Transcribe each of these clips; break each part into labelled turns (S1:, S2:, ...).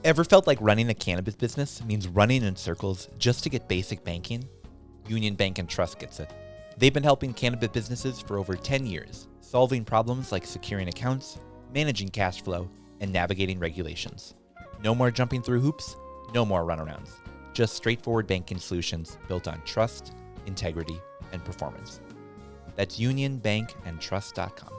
S1: Ever felt like running a cannabis business means running in circles just to get basic banking? Union Bank and Trust gets it. They've been helping cannabis businesses for over 10 years, solving problems like securing accounts, managing cash flow, and navigating regulations. No more jumping through hoops, no more runarounds. Just straightforward banking solutions built on trust, integrity, and performance. That's unionbankandtrust.com.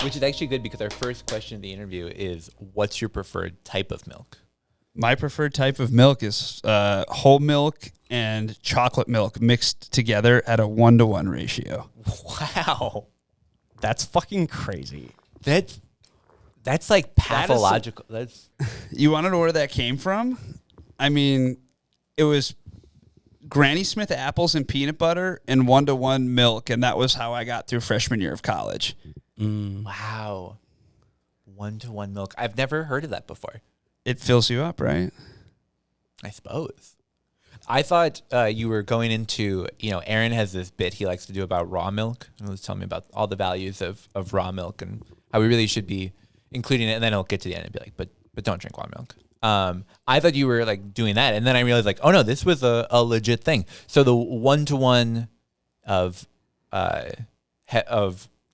S1: Which is actually good because our first question of the interview is, what's your preferred type of milk?
S2: My preferred type of milk is whole milk and chocolate milk mixed together at a 1-to-1 ratio.
S1: Wow.
S3: That's fucking crazy.
S1: That's like pathological.
S2: You want to know where that came from? I mean, it was Granny Smith apples and peanut butter and 1-to-1 milk, and that was how I got through freshman year of college.
S1: Wow. 1-to-1 milk. I've never heard of that before.
S2: It fills you up, right?
S1: I suppose. I thought you were going into, Aaron has this bit he likes to do about raw milk. He was telling me about all the values of raw milk and how we really should be including it. And then he'll get to the end and be like, but don't drink raw milk. I thought you were like doing that. And then I realized like, oh no, this was a legit thing. So the 1-to-1 of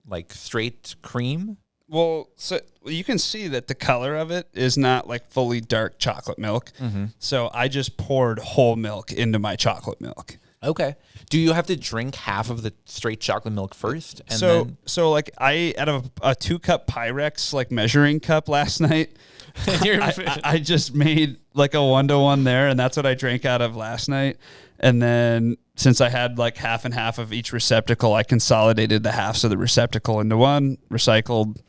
S1: like straight cream.
S2: Well, so you can see that the color of it is not like fully dark chocolate milk. Mm-hmm. So I just poured whole milk into my chocolate milk.
S1: Okay. Do you have to drink half of the straight chocolate milk first? And
S2: so like I, out of a 2-cup Pyrex like measuring cup last night, I just made like a 1-to-1 there, and that's what I drank out of last night. And then since I had like half and half of each receptacle, I consolidated the halves of the receptacle into one, recycled.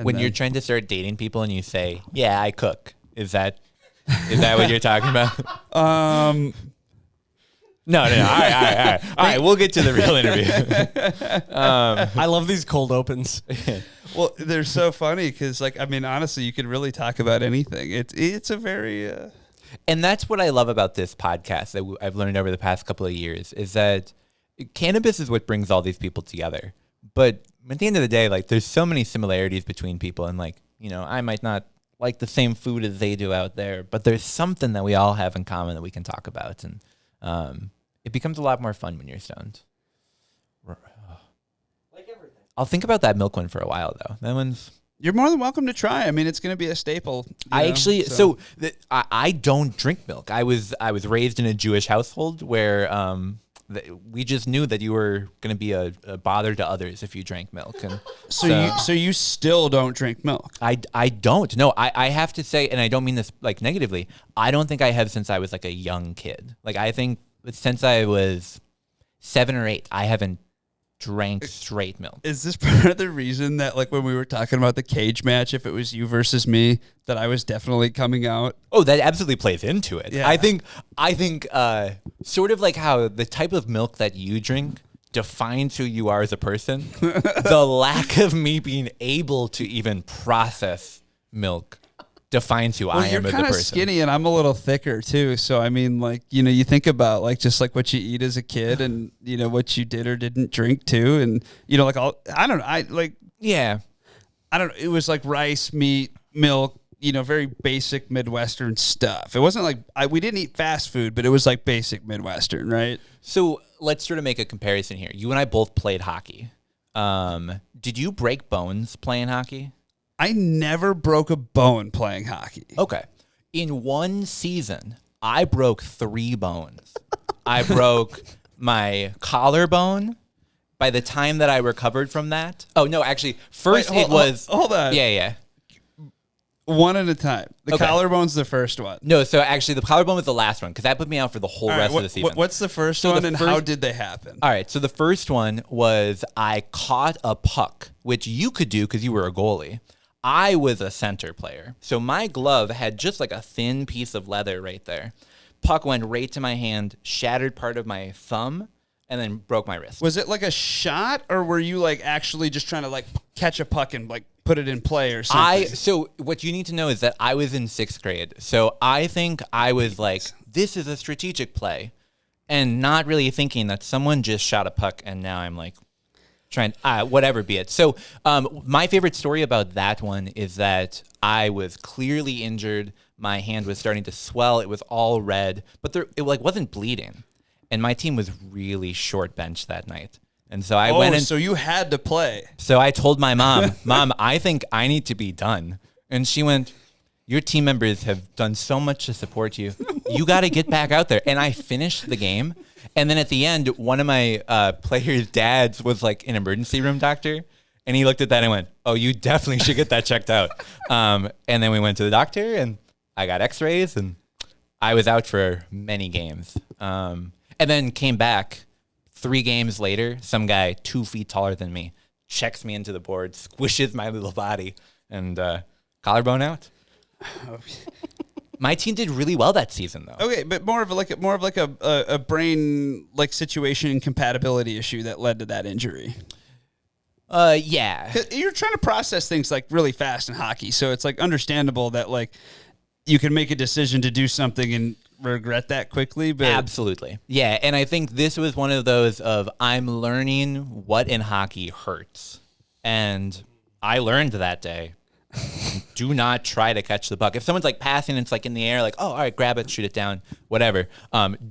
S1: When you're trying to start dating people and you say, yeah, I cook, is that what you're talking about? No. All right. We'll get to the real interview.
S3: I love these cold opens.
S2: Well, they're so funny because, like, I mean, honestly, you could really talk about anything. It's a very...
S1: And that's what I love about this podcast that I've learned over the past couple of years is that cannabis is what brings all these people together. But at the end of the day, like, there's so many similarities between people. And, like, I might not like the same food as they do out there, but there's something that we all have in common that we can talk about. And it becomes a lot more fun when you're stoned. Like everything. I'll think about that milk one for a while, though. That one's...
S2: You're more than welcome to try. I mean, it's going to be a staple.
S1: I don't drink milk. I was raised in a Jewish household where we just knew that you were going to be a bother to others if you drank milk. And
S2: so you still don't drink milk?
S1: I don't. No, I have to say, and I don't mean this like negatively, I don't think I have since I was like a young kid. Like I think since I was 7 or 8, I haven't drank straight milk.
S2: Is this part of the reason that, like, when we were talking about the cage match, if it was you versus me, that I was definitely coming out?
S1: Oh, that absolutely plays into it.
S2: Yeah.
S1: I think sort of like how the type of milk that you drink defines who you are as a person. The lack of me being able to even process milk defines who I am as a person.
S2: You're kind of skinny and I'm a little thicker too. So, I mean, like, you think about like just like what you eat as a kid and, what you did or didn't drink too. And, like it was like rice, meat, milk, very basic Midwestern stuff. It wasn't like we didn't eat fast food, but it was like basic Midwestern, right?
S1: So let's sort of make a comparison here. You and I both played hockey. Did you break bones playing hockey?
S2: I never broke a bone playing hockey.
S1: Okay. In one season, I broke 3 bones. I broke my collarbone. By the time that I recovered from that... Oh, no, actually, first it was...
S2: Hold on.
S1: Yeah.
S2: One at a time. The
S1: Okay.
S2: collarbone's the first one.
S1: No, so actually, the collarbone was the last one, because that put me out for the whole rest of the season.
S2: What's the first
S1: So
S2: one,
S1: the
S2: and
S1: first-
S2: how did they happen?
S1: All right, so the first one was I caught a puck, which you could do because you were a goalie. I was a center player. So my glove had just like a thin piece of leather right there. Puck went right to my hand, shattered part of my thumb, and then broke my wrist.
S2: Was it like a shot, or were you like actually just trying to like catch a puck and like put it in play or something.
S1: So what you need to know is that I was in 6th grade. So I think I was like, this is a strategic play, and not really thinking that someone just shot a puck and now I'm like trying, whatever be it. So my favorite story about that one is that I was clearly injured. My hand was starting to swell. It was all red, but it wasn't bleeding. And my team was really short bench that night. And so I went in.
S2: So you had to play.
S1: So I told my mom, Mom, I think I need to be done. And she went, your team members have done so much to support you. You got to get back out there. And I finished the game. And then at the end, one of my players' dads was like an emergency room doctor. And he looked at that and went, oh, you definitely should get that checked out. And then we went to the doctor and I got x-rays and I was out for many games. And then came back 3 games later. Some guy 2 feet taller than me checks me into the board, squishes my little body, and collarbone out. My team did really well that season, though.
S2: Okay, but more of like a brain like situation and compatibility issue that led to that injury.
S1: Yeah.
S2: You're trying to process things like really fast in hockey, so it's like understandable that like you can make a decision to do something and regret that quickly. But
S1: absolutely, yeah. And I think this was one of those of I'm learning what in hockey hurts, and I learned that day. Do not try to catch the puck. If someone's like passing, it's like in the air, like, oh, all right, grab it, shoot it down, whatever.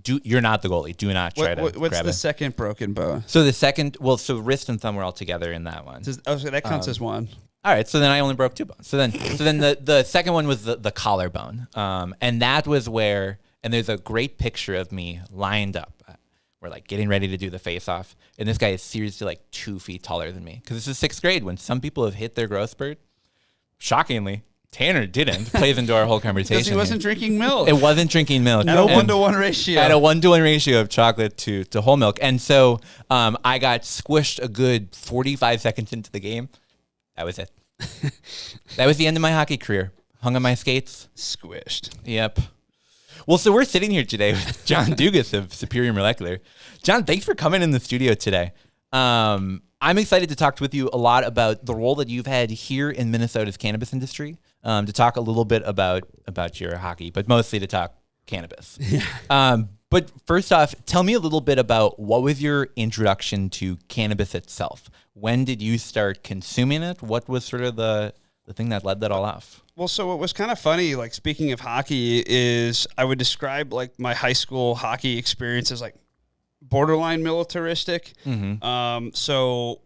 S1: You're not the goalie. Do not try to grab it.
S2: What's the second broken bone?
S1: So the second, so wrist and thumb were all together in that one.
S2: So that counts as one.
S1: All right, so then I only broke 2 bones. So then the second one was the collarbone, and that was where. And there's a great picture of me lined up. We're like getting ready to do the face-off, and this guy is seriously like 2 feet taller than me. Because this is 6th grade when some people have hit their growth spurt. Shockingly, Tanner didn't. Plays into our whole conversation.
S2: Because he wasn't drinking milk.
S1: It wasn't drinking milk.
S2: At a 1-to-1 ratio.
S1: At a 1-to-1 ratio of chocolate to whole milk. And so I got squished a good 45 seconds into the game. That was it. That was the end of my hockey career. Hung on my skates.
S2: Squished.
S1: Yep. Well, so we're sitting here today with John Dugas of Superior Molecular. John, thanks for coming in the studio today. I'm excited to talk with you a lot about the role that you've had here in Minnesota's cannabis industry, to talk a little bit about your hockey, but mostly to talk cannabis. Yeah. But first off, tell me a little bit about what was your introduction to cannabis itself? When did you start consuming it? What was sort of the thing that led that all off?
S2: Well, so what was kind of funny, like speaking of hockey, is I would describe like my high school hockey experience as like borderline militaristic. Mm-hmm. So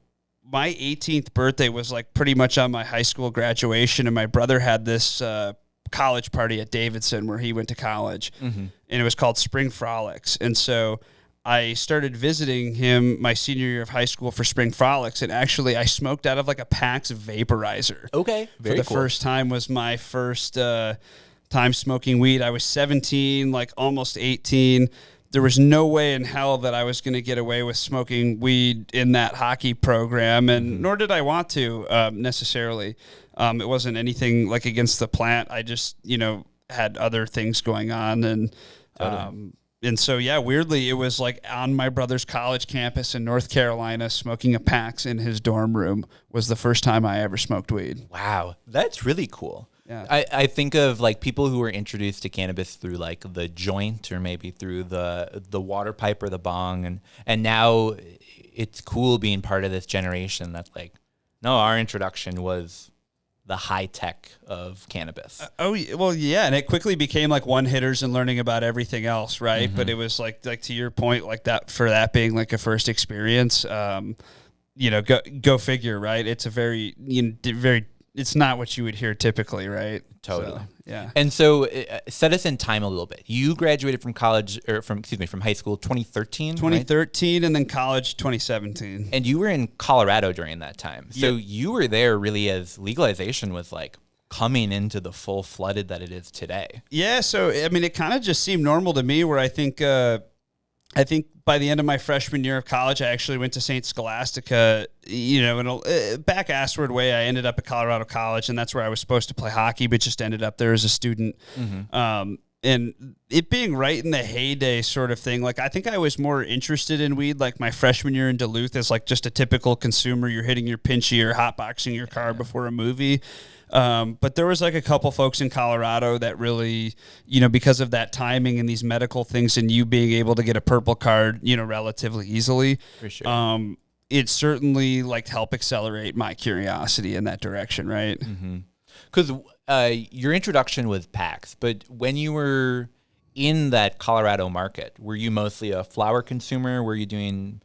S2: my 18th birthday was like pretty much on my high school graduation, and my brother had this college party at Davidson where he went to college, mm-hmm. and it was called Spring Frolics. And so I started visiting him my senior year of high school for Spring Frolics, and actually I smoked out of like a PAX vaporizer.
S1: Okay, very
S2: cool. For the first time was my first time smoking weed. I was 17, like almost 18. There was no way in hell that I was going to get away with smoking weed in that hockey program, and mm-hmm. nor did I want to necessarily. It wasn't anything like against the plant. I just, had other things going on, and and so, yeah, weirdly, it was like on my brother's college campus in North Carolina, smoking a PAX in his dorm room was the first time I ever smoked weed.
S1: Wow, that's really cool.
S2: Yeah.
S1: I think of like people who were introduced to cannabis through like the joint or maybe through the water pipe or the bong, and now it's cool being part of this generation that's like, no, our introduction was the high tech of cannabis.
S2: Well, yeah, and it quickly became like one hitters and learning about everything else, right?
S1: Mm-hmm.
S2: But it was like to your point, like that for that being like a first experience, go figure, right? It's a very it's not what you would hear typically, right?
S1: Totally.
S2: So, yeah.
S1: And so set us in time a little bit. You graduated from college from high school 2013,
S2: 2013, right? And then college 2017.
S1: And you were in Colorado during that time. So you were there really as legalization was like coming into the full flooded that it is today.
S2: Yeah, so I mean it kind of just seemed normal to me where I think by the end of my freshman year of college, I actually went to St. Scholastica, in a back-assward way. I ended up at Colorado College, and that's where I was supposed to play hockey, but just ended up there as a student. Mm-hmm. and it being right in the heyday sort of thing, like I think I was more interested in weed like my freshman year in Duluth as like just a typical consumer. You're hitting your pinchy or hotboxing your car before a movie. But there was like a couple folks in Colorado that really, because of that timing and these medical things and you being able to get a purple card, relatively easily.
S1: For sure.
S2: It certainly like helped accelerate my curiosity in that direction, right?
S1: Because your introduction was PAX, but when you were in that Colorado market, were you mostly a flower consumer? Were you doing,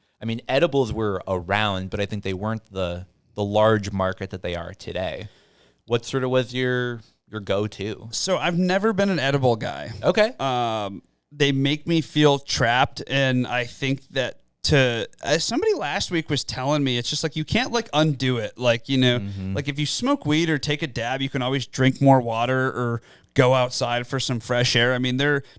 S1: edibles were around, but I think they weren't the large market that they are today. What sort of was your go-to?
S2: So I've never been an edible guy.
S1: Okay.
S2: They make me feel trapped, and I think that somebody last week was telling me, it's just like you can't like undo it. Like, like if you smoke weed or take a dab, you can always drink more water or go outside for some fresh air.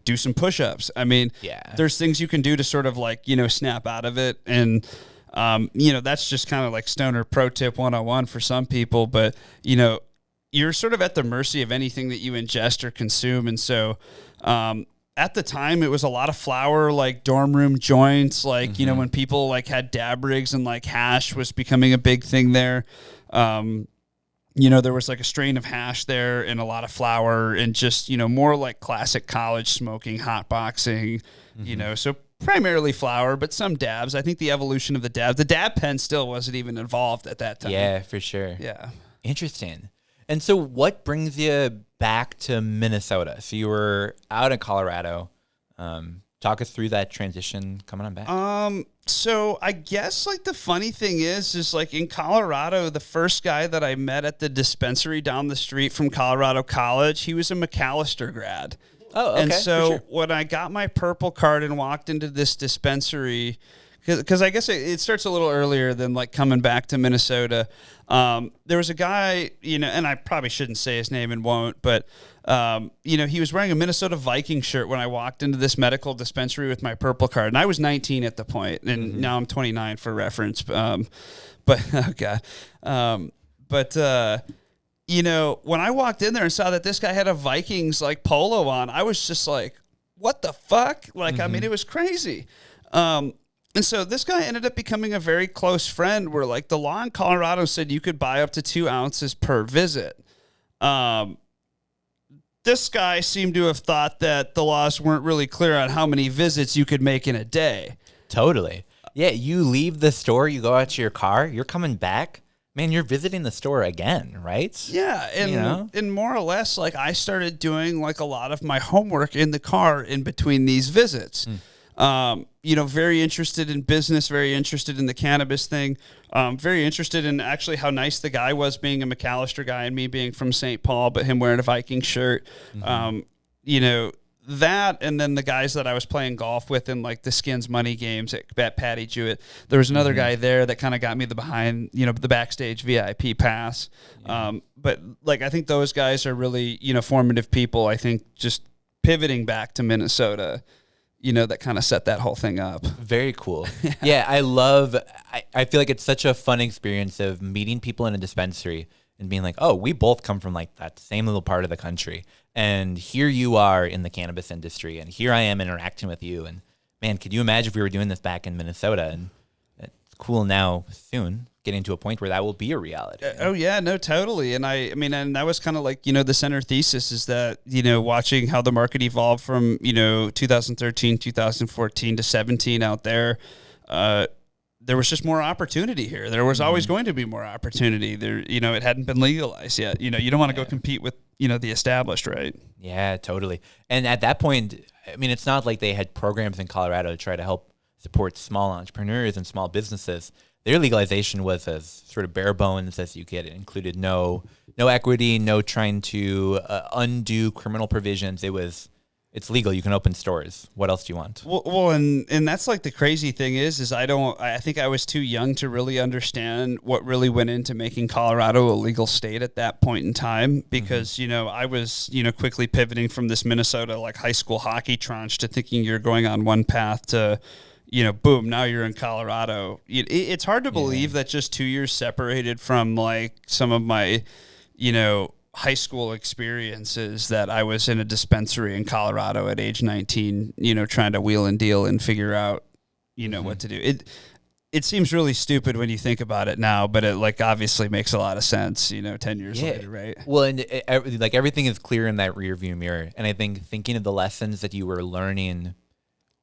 S2: Do some push-ups. There's things you can do to sort of like, snap out of it. And, that's just kind of like stoner pro tip 101 for some people, but you're sort of at the mercy of anything that you ingest or consume. And so, at the time, it was a lot of flower, like dorm room joints, like, when people like had dab rigs and like hash was becoming a big thing there. There was like a strain of hash there and a lot of flower and just, more like classic college smoking, hot boxing, so primarily flower, but some dabs. I think the evolution of the dab pen still wasn't even involved at that time.
S1: Yeah, for sure.
S2: Yeah.
S1: Interesting. And so what brings you back to Minnesota? So you were out in Colorado. Talk us through that transition coming on back.
S2: So I guess like the funny thing is like in Colorado, the first guy that I met at the dispensary down the street from Colorado College, he was a McAllister grad.
S1: Oh, okay.
S2: And so when I got my purple card and walked into this dispensary, because I guess it starts a little earlier than like coming back to Minnesota. There was a guy, and I probably shouldn't say his name and won't, but, he was wearing a Minnesota Viking shirt when I walked into this medical dispensary with my purple card. And I was 19 at the point, and now I'm 29 for reference. When I walked in there and saw that this guy had a Vikings like polo on, I was just like, what the fuck? Like, it was crazy. And so this guy ended up becoming a very close friend where like the law in Colorado said you could buy up to 2 ounces per visit. This guy seemed to have thought that the laws weren't really clear on how many visits you could make in a day.
S1: Totally. Yeah, you leave the store, you go out to your car, you're coming back. Man, you're visiting the store again, right?
S2: Yeah, and more or less, like I started doing like a lot of my homework in the car in between these visits. Very interested in business, very interested in the cannabis thing, very interested in actually how nice the guy was being a McAllister guy and me being from St. Paul, but him wearing a Viking shirt. That, and then the guys that I was playing golf with in like the Skins money games at Patty Jewett. There was another guy there that kind of got me the backstage VIP pass. But like, I think those guys are really, formative people. I think just pivoting back to Minnesota, that kind of set that whole thing up.
S1: Very cool. Yeah, I feel like it's such a fun experience of meeting people in a dispensary and being like, oh, we both come from like that same little part of the country. And here you are in the cannabis industry, and here I am interacting with you. And man, could you imagine if we were doing this back in Minnesota? And it's cool now, soon, getting to a point where that will be a reality.
S2: Oh yeah, no, totally. And and that was kind of like, the center thesis is that, watching how the market evolved from, 2013, 2014 to 17 out there, there was just more opportunity here. There was always going to be more opportunity there. It hadn't been legalized yet. You don't want to go compete with, the established, right?
S1: Yeah, totally. And at that point, it's not like they had programs in Colorado to try to help support small entrepreneurs and small businesses. Their legalization was as sort of bare bones as you get. It included no equity, no trying to undo criminal provisions. It's legal. You can open stores. What else do you want?
S2: Well, and that's like the crazy thing is I think I was too young to really understand what really went into making Colorado a legal state at that point in time, because, I was, quickly pivoting from this Minnesota like high school hockey tranche to thinking you're going on one path to, boom, now you're in Colorado. It's hard to believe that just 2 years separated from like some of my, high school experiences that I was in a dispensary in Colorado at age 19, trying to wheel and deal and figure out, what to do. It seems really stupid when you think about it now, but it like obviously makes a lot of sense, 10 years later, right?
S1: Well, and like everything is clear in that rear view mirror. And I think thinking of the lessons that you were learning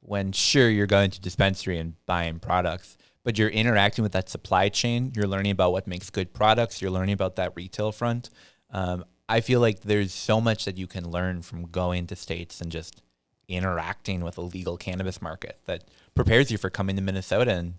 S1: when sure you're going to dispensary and buying products, but you're interacting with that supply chain, you're learning about what makes good products, you're learning about that retail front. I feel like there's so much that you can learn from going to states and just interacting with a legal cannabis market that prepares you for coming to Minnesota and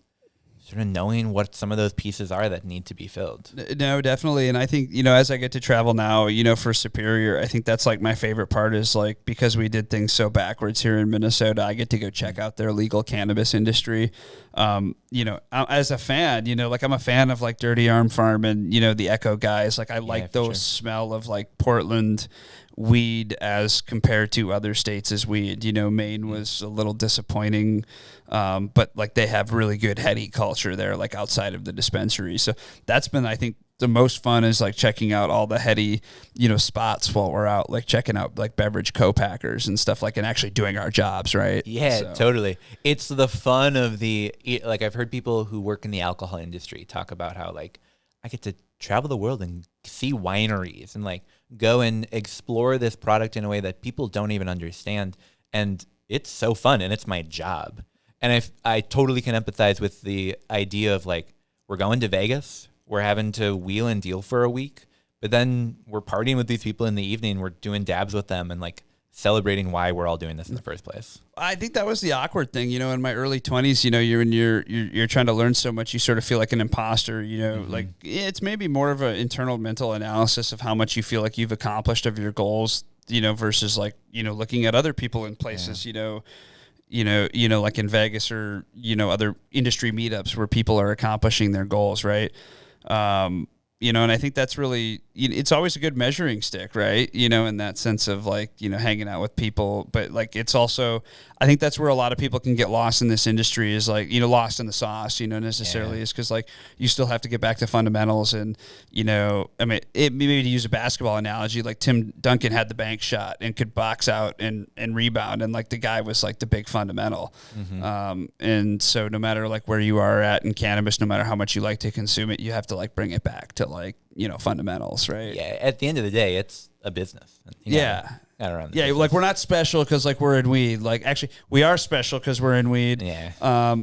S1: sort of knowing what some of those pieces are that need to be filled.
S2: No, definitely. And I think, as I get to travel now, for Superior, I think that's like my favorite part is like, because we did things so backwards here in Minnesota, I get to go check out their legal cannabis industry. As a fan, like I'm a fan of like Dirty Arm Farm and, the Echo guys. Like I like those smell of like Portland weed as compared to other states as weed. Maine was a little disappointing, but like they have really good heady culture there, like outside of the dispensary. So that's been, I think, the most fun is like checking out all the heady, spots while we're out, like checking out like beverage co-packers and stuff like, and actually doing our jobs, right?
S1: Yeah, totally. It's the fun of like I've heard people who work in the alcohol industry talk about how like I get to travel the world and see wineries and like go and explore this product in a way that people don't even understand. And it's so fun and it's my job. And I totally can empathize with the idea of like, we're going to Vegas, we're having to wheel and deal for a week, but then we're partying with these people in the evening, we're doing dabs with them and like celebrating why we're all doing this in the first place.
S2: I think that was the awkward thing, in my early 20s, you're trying to learn so much, you sort of feel like an imposter, like it's maybe more of an internal mental analysis of how much you feel like you've accomplished of your goals, versus like, looking at other people in places, like in Vegas or, other industry meetups where people are accomplishing their goals. Right. And I think that's really, it's always a good measuring stick, right? In that sense of like, hanging out with people, but like, it's also, I think that's where a lot of people can get lost in this industry is like, lost in the sauce, necessarily is because like, you still have to get back to fundamentals and, maybe to use a basketball analogy, like Tim Duncan had the bank shot and could box out and rebound. And like the guy was like the big fundamental. And so no matter like where you are at in cannabis, no matter how much you like to consume it, you have to like bring it back to like, fundamentals, right?
S1: Yeah. At the end of the day, it's a business.
S2: Yeah. Like we're not special because like we're in weed. Like actually, we are special because we're in weed.
S1: Yeah.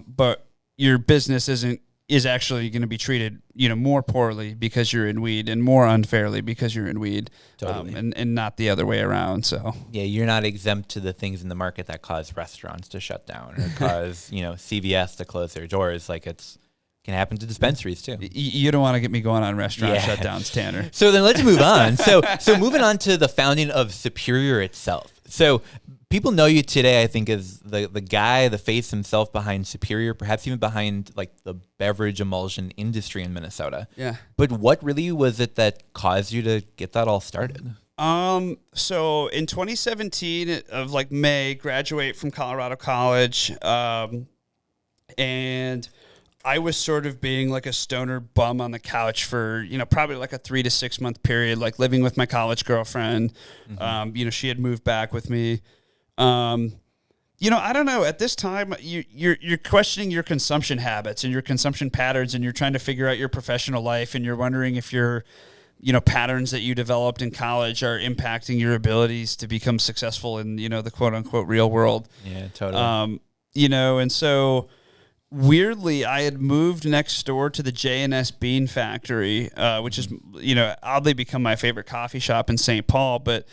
S2: But your business is actually going to be treated, more poorly because you're in weed and more unfairly because you're in weed.
S1: Totally.
S2: And not the other way around. So
S1: yeah, you're not exempt to the things in the market that cause restaurants to shut down or cause CVS to close their doors. Like can happen to dispensaries too.
S2: You don't want to get me going on restaurant shutdowns, Tanner.
S1: So then let's move on. So moving on to the founding of Superior itself. So people know you today, I think, as the guy, the face himself behind Superior, perhaps even behind like the beverage emulsion industry in Minnesota.
S2: Yeah.
S1: But what really was it that caused you to get that all started?
S2: So in 2017 of like May, graduate from Colorado College, and I was sort of being like a stoner bum on the couch for, probably like a 3 to 6 month period, like living with my college girlfriend. She had moved back with me. I don't know. At this time, you're questioning your consumption habits and your consumption patterns, and you're trying to figure out your professional life, and you're wondering if your, patterns that you developed in college are impacting your abilities to become successful in, the quote unquote real world.
S1: Yeah, totally.
S2: And so weirdly, I had moved next door to the J&S Bean Factory, which is, oddly become my favorite coffee shop in St. Paul. But,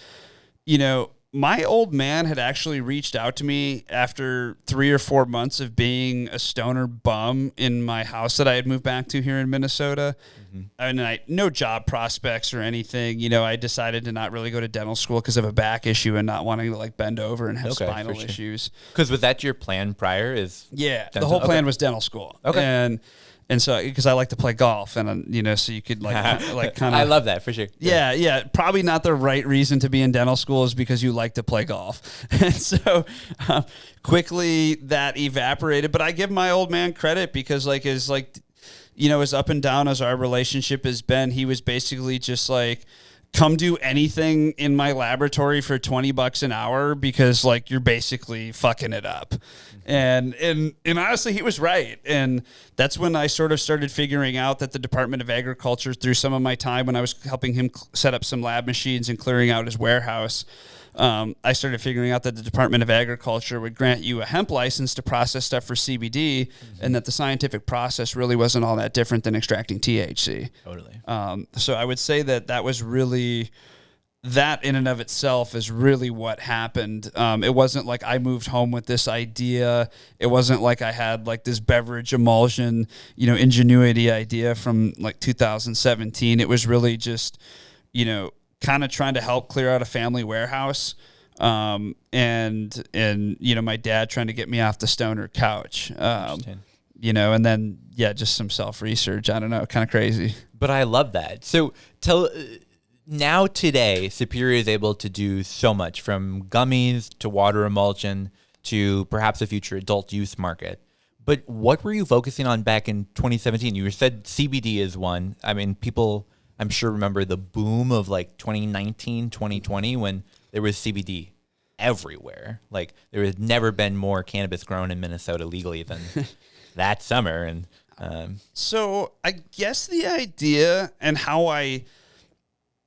S2: my old man had actually reached out to me after 3 or 4 months of being a stoner bum in my house that I had moved back to here in Minnesota. And no job prospects or anything. I decided to not really go to dental school because of a back issue and not wanting to like bend over and have spinal issues.
S1: Because was that your plan prior?
S2: The whole plan was dental school.
S1: Okay.
S2: And so, because I like to play golf, and so you could like kind of.
S1: I love that for sure.
S2: Yeah. Probably not the right reason to be in dental school is because you like to play golf, and so quickly that evaporated. But I give my old man credit because as up and down as our relationship has been, he was basically just like come do anything in my laboratory for $20 an hour because like you're basically fucking it up. And honestly, he was right. And that's when I sort of started figuring out that the Department of Agriculture, through some of my time when I was helping him set up some lab machines and clearing out his warehouse, I started figuring out that the Department of Agriculture would grant you a hemp license to process stuff for CBD, and that the scientific process really wasn't all that different than extracting THC.
S1: Totally.
S2: So I would say that was really, that in and of itself is really what happened. It wasn't like I moved home with this idea. It wasn't like I had like this beverage emulsion, ingenuity idea from like 2017. It was really just, kind of trying to help clear out a family warehouse. And my dad trying to get me off the stoner couch. And then, just some self-research. I don't know, kind of crazy.
S1: But I love that. So now today, Superior is able to do so much, from gummies to water emulsion to perhaps a future adult use market. But what were you focusing on back in 2017? You said CBD is one. I mean, people, I'm sure, remember the boom of like 2019, 2020 when there was CBD everywhere. Like there has never been more cannabis grown in Minnesota legally than that summer. And
S2: so I guess the idea and how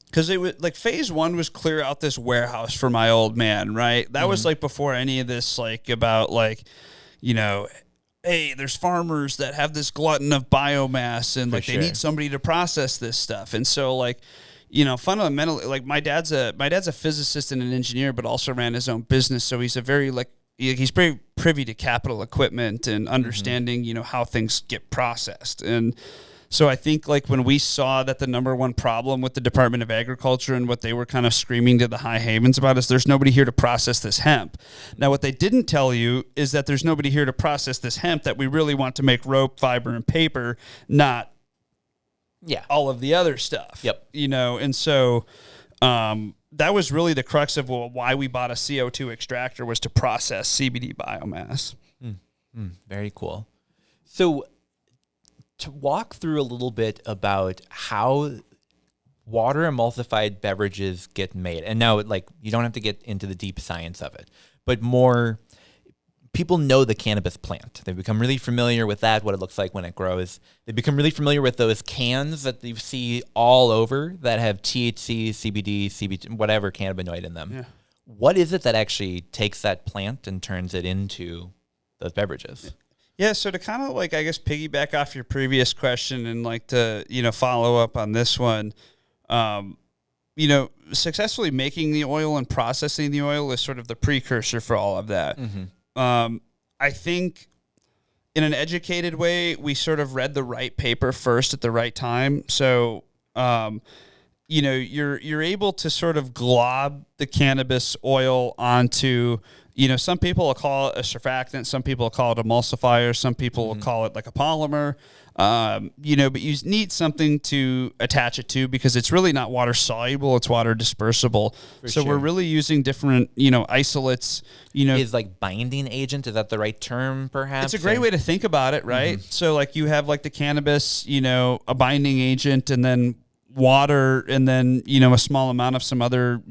S2: because it was like phase one was clear out this warehouse for my old man, right? That was like before any of this, like about like, hey, there's farmers that have this glutton of biomass and like they need somebody to process this stuff. And so like, fundamentally, like my dad's a physicist and an engineer, but also ran his own business. So he's he's very privy to capital equipment and understanding, how things get processed. And so I think like when we saw that the number one problem with the Department of Agriculture and what they were kind of screaming to the high havens about is there's nobody here to process this hemp. Now, what they didn't tell you is that there's nobody here to process this hemp that we really want to make rope, fiber, and paper, not all of the other stuff.
S1: Yep.
S2: And so that was really the crux of why we bought a CO2 extractor, was to process CBD biomass.
S1: Very cool. So to walk through a little bit about how water emulsified beverages get made. And now, like, you don't have to get into the deep science of it, but more people know the cannabis plant. They've become really familiar with that, what it looks like when it grows. They've become really familiar with those cans that you see all over that have THC, CBD, whatever cannabinoid in them. Yeah. What is it that actually takes that plant and turns it into those beverages?
S2: Yeah, so to kind of like, I guess, piggyback off your previous question and like to, follow up on this one, successfully making the oil and processing the oil is sort of the precursor for all of that. I think in an educated way, we sort of read the right paper first at the right time. So, you're able to sort of glob the cannabis oil onto, some people will call it a surfactant, some people will call it emulsifier, some people will call it like a polymer, but you need something to attach it to because it's really not water soluble, it's water dispersible. We're really using different, isolates,
S1: Is like binding agent, is that the right term perhaps?
S2: It's a great way to think about it, right? So like you have like the cannabis, a binding agent, and then water, and then, a small amount of some other,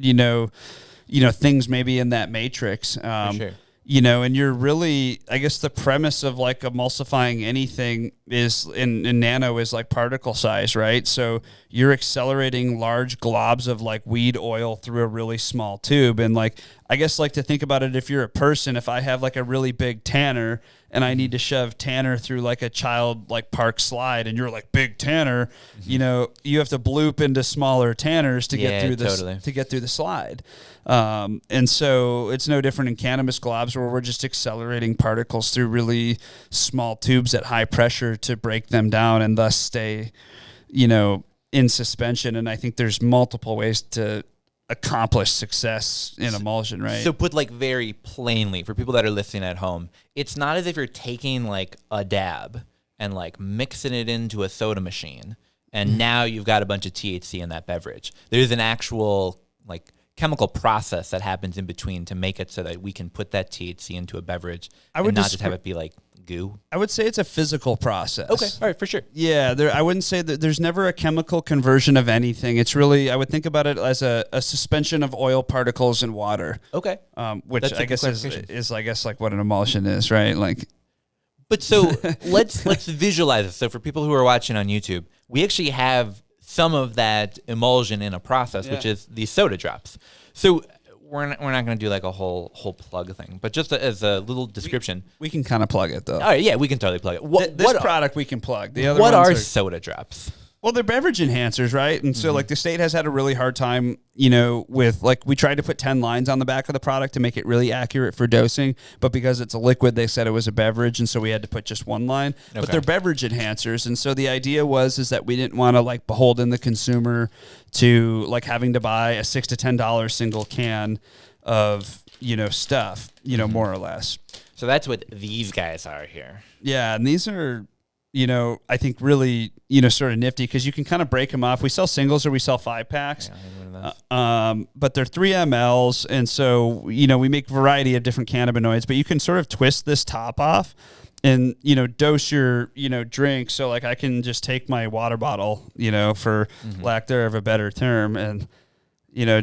S2: things maybe in that matrix. And you're really, I guess the premise of like emulsifying anything is in nano is like particle size, right? So you're accelerating large globs of like weed oil through a really small tube. And like, I guess like to think about it, if you're a person, if I have like a really big tanner and I need to shove Tanner through like a child like park slide, and you're like big Tanner, you have to bloop into smaller Tanners to get through this, to get through the slide. And so it's no different in cannabis globs, where we're just accelerating particles through really small tubes at high pressure to break them down and thus stay, in suspension. And I think there's multiple ways to accomplish success in emulsion, right?
S1: So put like very plainly for people that are listening at home, it's not as if you're taking like a dab and like mixing it into a soda machine and now you've got a bunch of THC in that beverage. There's an actual like chemical process that happens in between to make it so that we can put that THC into a beverage and not just have it be like goo?
S2: I would say it's a physical process.
S1: Okay, all right, for sure.
S2: Yeah, I wouldn't say that there's never a chemical conversion of anything. It's really, I would think about it as a suspension of oil particles in water.
S1: Okay.
S2: Which I guess is I guess like what an emulsion is, right? Like.
S1: But so let's visualize it. So for people who are watching on YouTube, we actually have some of that emulsion in a process, which is these soda drops. So we're not going to do like a whole plug thing, but just as a little description.
S2: We can kind of plug it though.
S1: All right, yeah, we can totally plug it.
S2: This product we can plug. The other
S1: what
S2: ones
S1: are soda drops?
S2: Well, they're beverage enhancers, right? And so, like, the state has had a really hard time, with, like, we tried to put 10 lines on the back of the product to make it really accurate for dosing, but because it's a liquid, they said it was a beverage, and so we had to put just one line. Okay. But they're beverage enhancers, and so the idea is that we didn't want to, like, beholden the consumer to, like, having to buy a $6 to $10 single can of, stuff, more or less.
S1: So that's what these guys are here.
S2: Yeah, and these are... I think really, sort of nifty because you can kind of break them off. We sell singles or we sell 5-packs, but they're 3 mLs. And so, we make a variety of different cannabinoids, but you can sort of twist this top off and, dose your, drink. So like I can just take my water bottle, for lack thereof a better term and,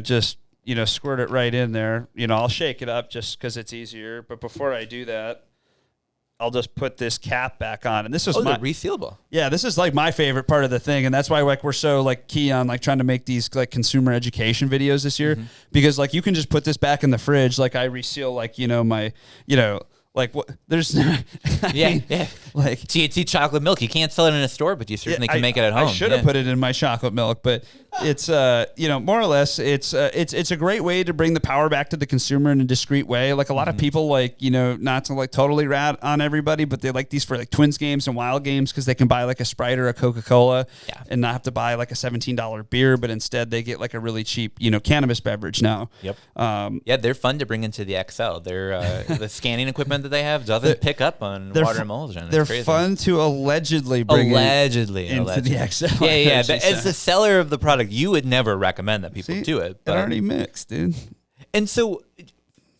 S2: just, squirt it right in there. I'll shake it up just because it's easier. But before I do that, I'll just put this cap back on, and this is
S1: they're resealable.
S2: Yeah, this is like my favorite part of the thing, and that's why like we're so like key on like trying to make these like consumer education videos this year because like you can just put this back in the fridge. Like I reseal like my like what there's
S1: like THC chocolate milk. You can't sell it in a store, but you certainly can make it at home.
S2: I should have put it in my chocolate milk, but it's more or less it's a great way to bring the power back to the consumer in a discreet way. Like a lot of people like not to like totally rat on everybody, but they like these for like Twins games and Wild games because they can buy like a Sprite or a Coca-Cola and not have to buy like a $17 beer, but instead they get like a really cheap cannabis beverage now.
S1: Yep. Yeah, they're fun to bring into the XL. They're the scanning equipment that they have doesn't pick up on water emulsion.
S2: They're fun to allegedly bring into the XL.
S1: Yeah. As the seller of the product, you would never recommend that people do it.
S2: But it already mixed, dude.
S1: And so,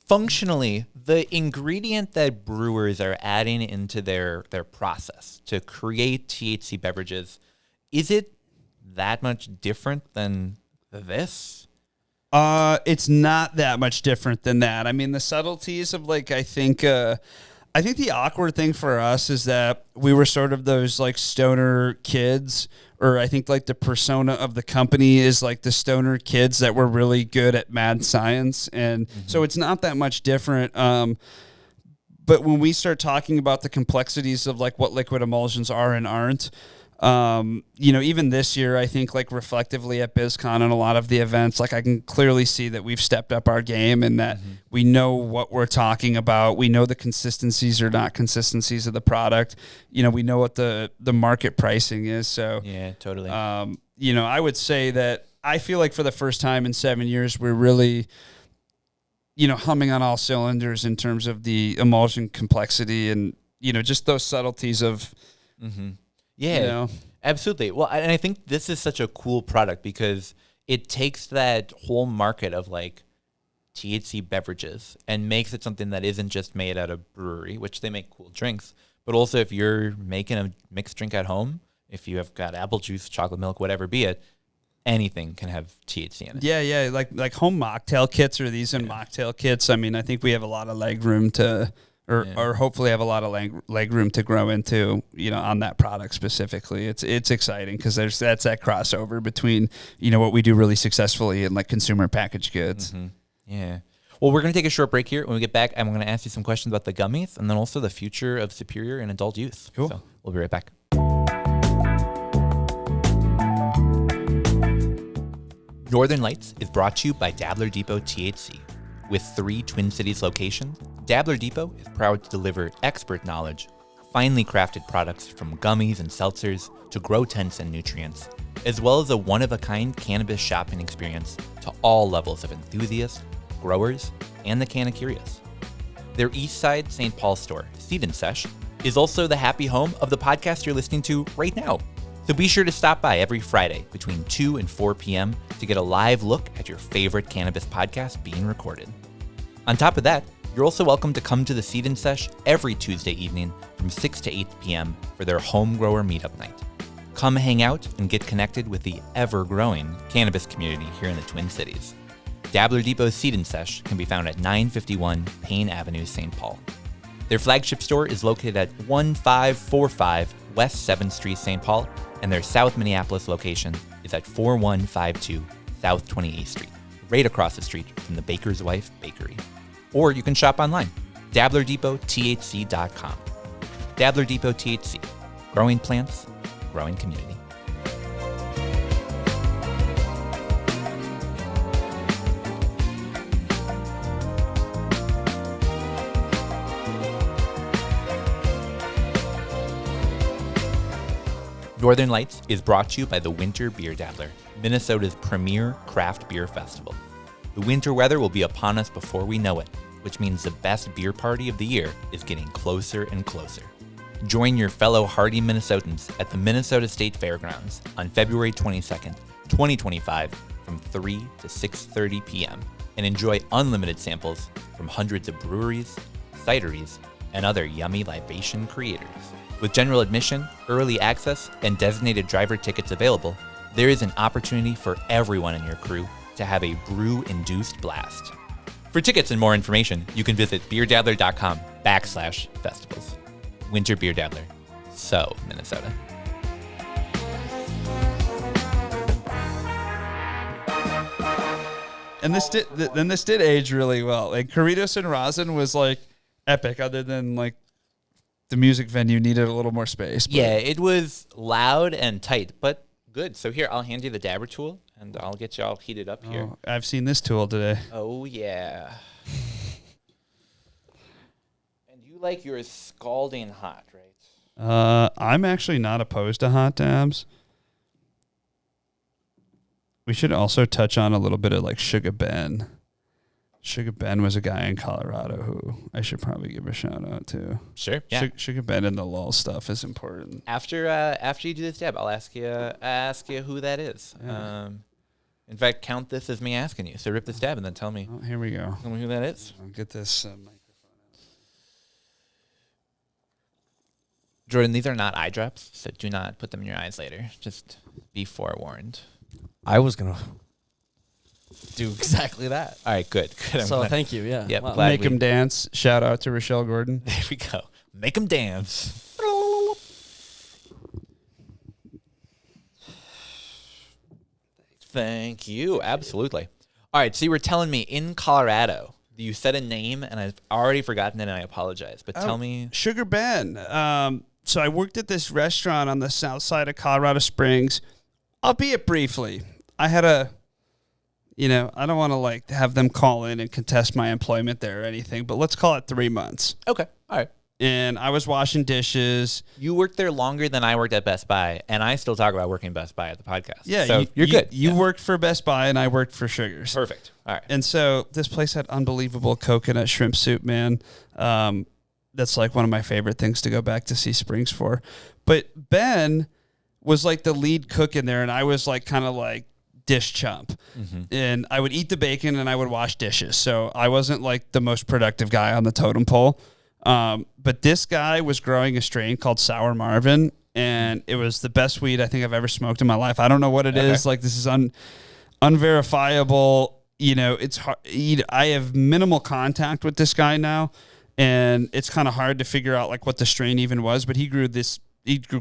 S1: functionally, the ingredient that brewers are adding into their process to create THC beverages, is it that much different than this?
S2: It's not that much different than that. I mean, the subtleties of like, I think the awkward thing for us is that we were sort of those like stoner kids, or I think like the persona of the company is like the stoner kids that were really good at mad science. And so it's not that much different. But when we start talking about the complexities of like what liquid emulsions are and aren't, even this year, I think like reflectively at BizCon and a lot of the events, like I can clearly see that we've stepped up our game and that we know what we're talking about. We know the consistencies or not consistencies of the product. We know what the market pricing is. So
S1: yeah, totally.
S2: I would say that I feel like for the first time in 7 years, we're really, humming on all cylinders in terms of the emulsion complexity and, just those subtleties of,
S1: yeah, absolutely. Well, and I think this is such a cool product because it takes that whole market of like THC beverages and makes it something that isn't just made at a brewery, which they make cool drinks, but also if you're making a mixed drink at home, if you have got apple juice, chocolate milk, whatever be it, anything can have THC in it.
S2: Yeah, like home mocktail kits or these and mocktail kits. I mean, I think we have a lot of leg room to... Or hopefully have a lot of leg room to grow into, on that product specifically. It's exciting because that's that crossover between, what we do really successfully and like consumer packaged goods.
S1: Yeah. Well, we're going to take a short break here. When we get back, I'm going to ask you some questions about the gummies and then also the future of Superior in adult use.
S2: Cool.
S1: So we'll be right back. Northern Lights is brought to you by Dabbler Depot THC. With 3 Twin Cities locations, Dabbler Depot is proud to deliver expert knowledge, finely crafted products from gummies and seltzers to grow tents and nutrients, as well as a one-of-a-kind cannabis shopping experience to all levels of enthusiasts, growers, and the canna curious. Their Eastside St. Paul store, Seed and Sesh, is also the happy home of the podcast you're listening to right now. So be sure to stop by every Friday between 2 and 4 p.m. to get a live look at your favorite cannabis podcast being recorded. On top of that, you're also welcome to come to the Seed and Sesh every Tuesday evening from 6 to 8 p.m. for their home grower meetup night. Come hang out and get connected with the ever-growing cannabis community here in the Twin Cities. Dabbler Depot's Seed and Sesh can be found at 951 Payne Avenue, St. Paul. Their flagship store is located at 1545 West 7th Street, St. Paul, and their South Minneapolis location is at 4152 South 28th Street, right across the street from the Baker's Wife Bakery. Or you can shop online, DabblerDepotTHC.com. Dabbler Depot THC, growing plants, growing community. Northern Lights is brought to you by the Winter Beer Dabbler, Minnesota's premier craft beer festival. The winter weather will be upon us before we know it, which means the best beer party of the year is getting closer and closer. Join your fellow hardy Minnesotans at the Minnesota State Fairgrounds on February 22nd, 2025 from 3 to 6:30 p.m. and enjoy unlimited samples from hundreds of breweries, cideries, and other yummy libation creators. With general admission, early access, and designated driver tickets available, there is an opportunity for everyone in your crew to have a brew-induced blast. For tickets and more information, you can visit beerdabbler.com/festivals. Winter Beer Dabbler. So, Minnesota.
S2: And this did age really well. Like Corridos and Rosin was like epic, other than like the music venue needed a little more space.
S1: Yeah, it was loud and tight, but good. So here, I'll hand you the dabber tool, and I'll get you all heated up here.
S2: Oh, I've seen this tool today.
S1: Oh, yeah. And you like yours scalding hot, right?
S2: I'm actually not opposed to hot dabs. We should also touch on a little bit of like Sugar Ben. Sugar Ben was a guy in Colorado who I should probably give a shout out to.
S1: Sure. Yeah.
S2: Sugar Ben and the lull stuff is important.
S1: After you do this dab, I'll ask you who that is.
S2: Yeah.
S1: In fact, count this as me asking you. So rip this dab and then tell me.
S2: Oh, here we go.
S1: Tell me who that is.
S2: I'll get this microphone out.
S1: Jordan, these are not eye drops, so do not put them in your eyes later. Just be forewarned.
S3: I was going to do exactly that.
S1: All right, good.
S3: So thank you, yeah.
S1: Yep,
S3: Wow.
S1: glad
S2: Make him dance. Shout out to Rochelle Gordon.
S1: There we go. Make them dance. Thank you. Absolutely. All right, so you were telling me in Colorado, you said a name, and I've already forgotten it, and I apologize. But tell me.
S2: Sugar Ben. So I worked at this restaurant on the south side of Colorado Springs, albeit briefly. I had I don't want to like have them call in and contest my employment there or anything, but let's call it 3 months.
S1: Okay. All right.
S2: And I was washing dishes.
S1: You worked there longer than I worked at Best Buy, and I still talk about working Best Buy at the podcast.
S2: Yeah,
S1: so you're good.
S2: You worked for Best Buy, and I worked for Sugars.
S1: Perfect. All right.
S2: And so this place had unbelievable coconut shrimp soup, man. That's like one of my favorite things to go back to see Springs for. But Ben was like the lead cook in there, and I was like kind of like dish chump. Mm-hmm. And I would eat the bacon and I would wash dishes. So I wasn't like the most productive guy on the totem pole. But this guy was growing a strain called Sour Marvin, and it was the best weed I think I've ever smoked in my life. I don't know what it is. Like, this is unverifiable. It's hard. I have minimal contact with this guy now, and it's kind of hard to figure out like what the strain even was. But he grew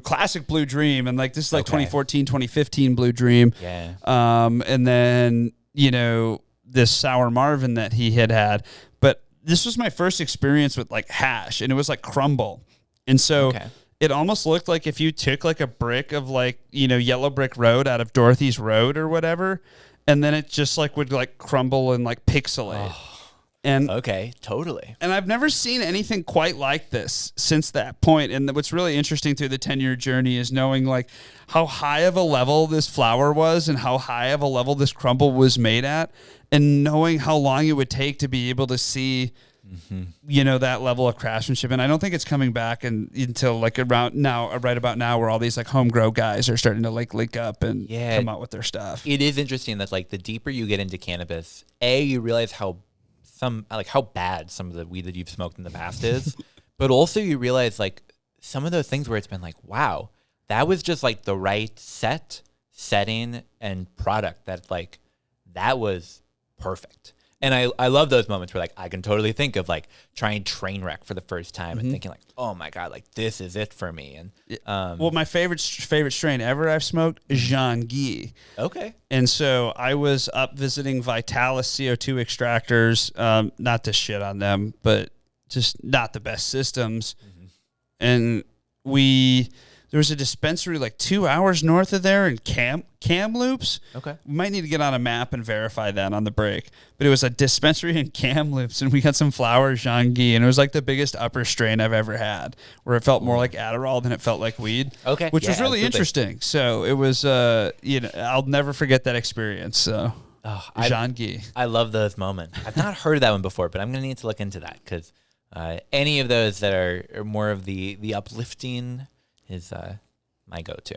S2: classic Blue Dream, and like this is like 2014, 2015 Blue Dream.
S1: Yeah.
S2: And then, this Sour Marvin that he had. But this was my first experience with like hash, and it was like crumble. And so it almost looked like if you took like a brick of like, Yellow Brick Road out of Dorothy's Road or whatever, and then it just like would like crumble and like pixelate.
S1: Oh.
S2: And
S1: totally.
S2: And I've never seen anything quite like this since that point. And what's really interesting through the 10-year journey is knowing like how high of a level this flower was and how high of a level this crumble was made at, and knowing how long it would take to be able to see that level of craftsmanship. And I don't think it's coming back until like around now, right about now, where all these like home grow guys are starting to like link up and come out with their stuff.
S1: It is interesting that like the deeper you get into cannabis, you realize how bad some of the weed that you've smoked in the past is, but also you realize like some of those things where it's been like, wow, that was just like the right setting and product that was perfect. And I love those moments where like I can totally think of like trying Trainwreck for the first time and thinking like, oh my God, like this is it for me. And
S2: well, my favorite strain ever I've smoked is Jean Guy.
S1: Okay.
S2: And so I was up visiting Vitalis CO2 extractors, not to shit on them, but just not the best systems. And there was a dispensary like 2 hours north of there in Kamloops.
S1: Okay.
S2: We might need to get on a map and verify that on the break. But it was a dispensary in Kamloops, and we got some flower Jean Guy, and it was like the biggest upper strain I've ever had, where it felt more like Adderall than it felt like weed.
S1: Okay.
S2: Which was really interesting. So it was, I'll never forget that experience. So Jean Guy.
S1: I love those moments. I've not heard of that one before, but I'm going to need to look into that because any of those that are more of the uplifting is my go-to.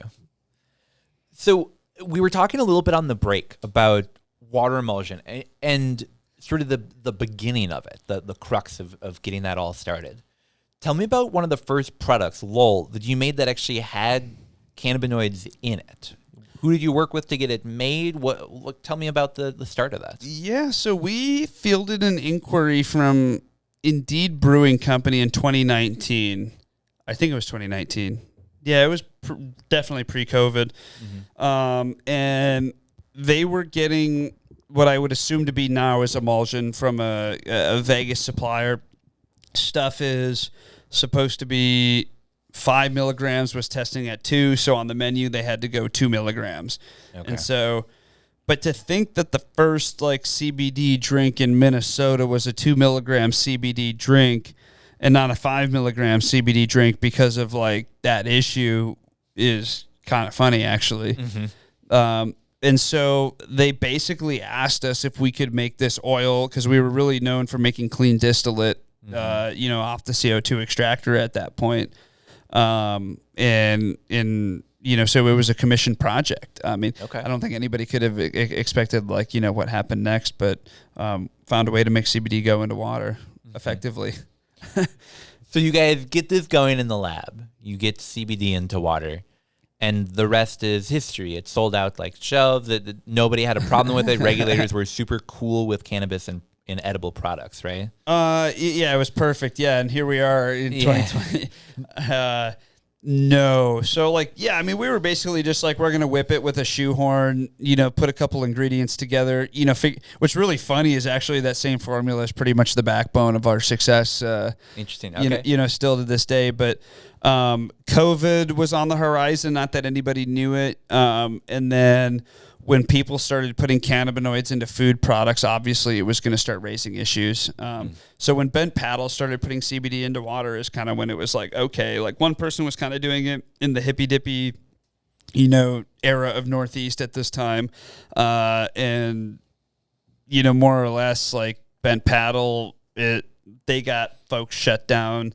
S1: So we were talking a little bit on the break about water emulsion and sort of the beginning of it, the crux of getting that all started. Tell me about one of the first products, Lowell, that you made that actually had cannabinoids in it. Who did you work with to get it made? Tell me about the start of that.
S2: Yeah, so we fielded an inquiry from Indeed Brewing Company in 2019. I think it was 2019. Yeah, it was definitely pre-COVID. And they were getting what I would assume to be now is emulsion from a Vegas supplier. Stuff is supposed to be 5 milligrams, was testing at 2. So on the menu, they had to go 2 milligrams. Okay. And so, but to think that the first like CBD drink in Minnesota was a 2 milligram CBD drink and not a 5 milligram CBD drink because of like that issue is kind of funny, actually. And so they basically asked us if we could make this oil because we were really known for making clean distillate, off the CO2 extractor at that point. So it was a commissioned project. I mean, I don't think anybody could have expected like, what happened next, but found a way to make CBD go into water effectively.
S1: So you guys get this going in the lab. You get CBD into water, and the rest is history. It sold out like shelves. That nobody had a problem with it. Regulators were super cool with cannabis and in edible products, right?
S2: Yeah, it was perfect. Yeah, and here we are in 2020. No. So, we were basically just like, we're going to whip it with a shoehorn, put a couple ingredients together, what's really funny is actually that same formula is pretty much the backbone of our success.
S1: Interesting. Okay.
S2: Still to this day. But COVID was on the horizon, not that anybody knew it. And then when people started putting cannabinoids into food products, obviously it was going to start raising issues. So when Bent Paddle started putting CBD into water is kind of when it was like, okay, like one person was kind of doing it in the hippy dippy, era of Northeast at this time. And more or less like Bent Paddle, they got folks shut down,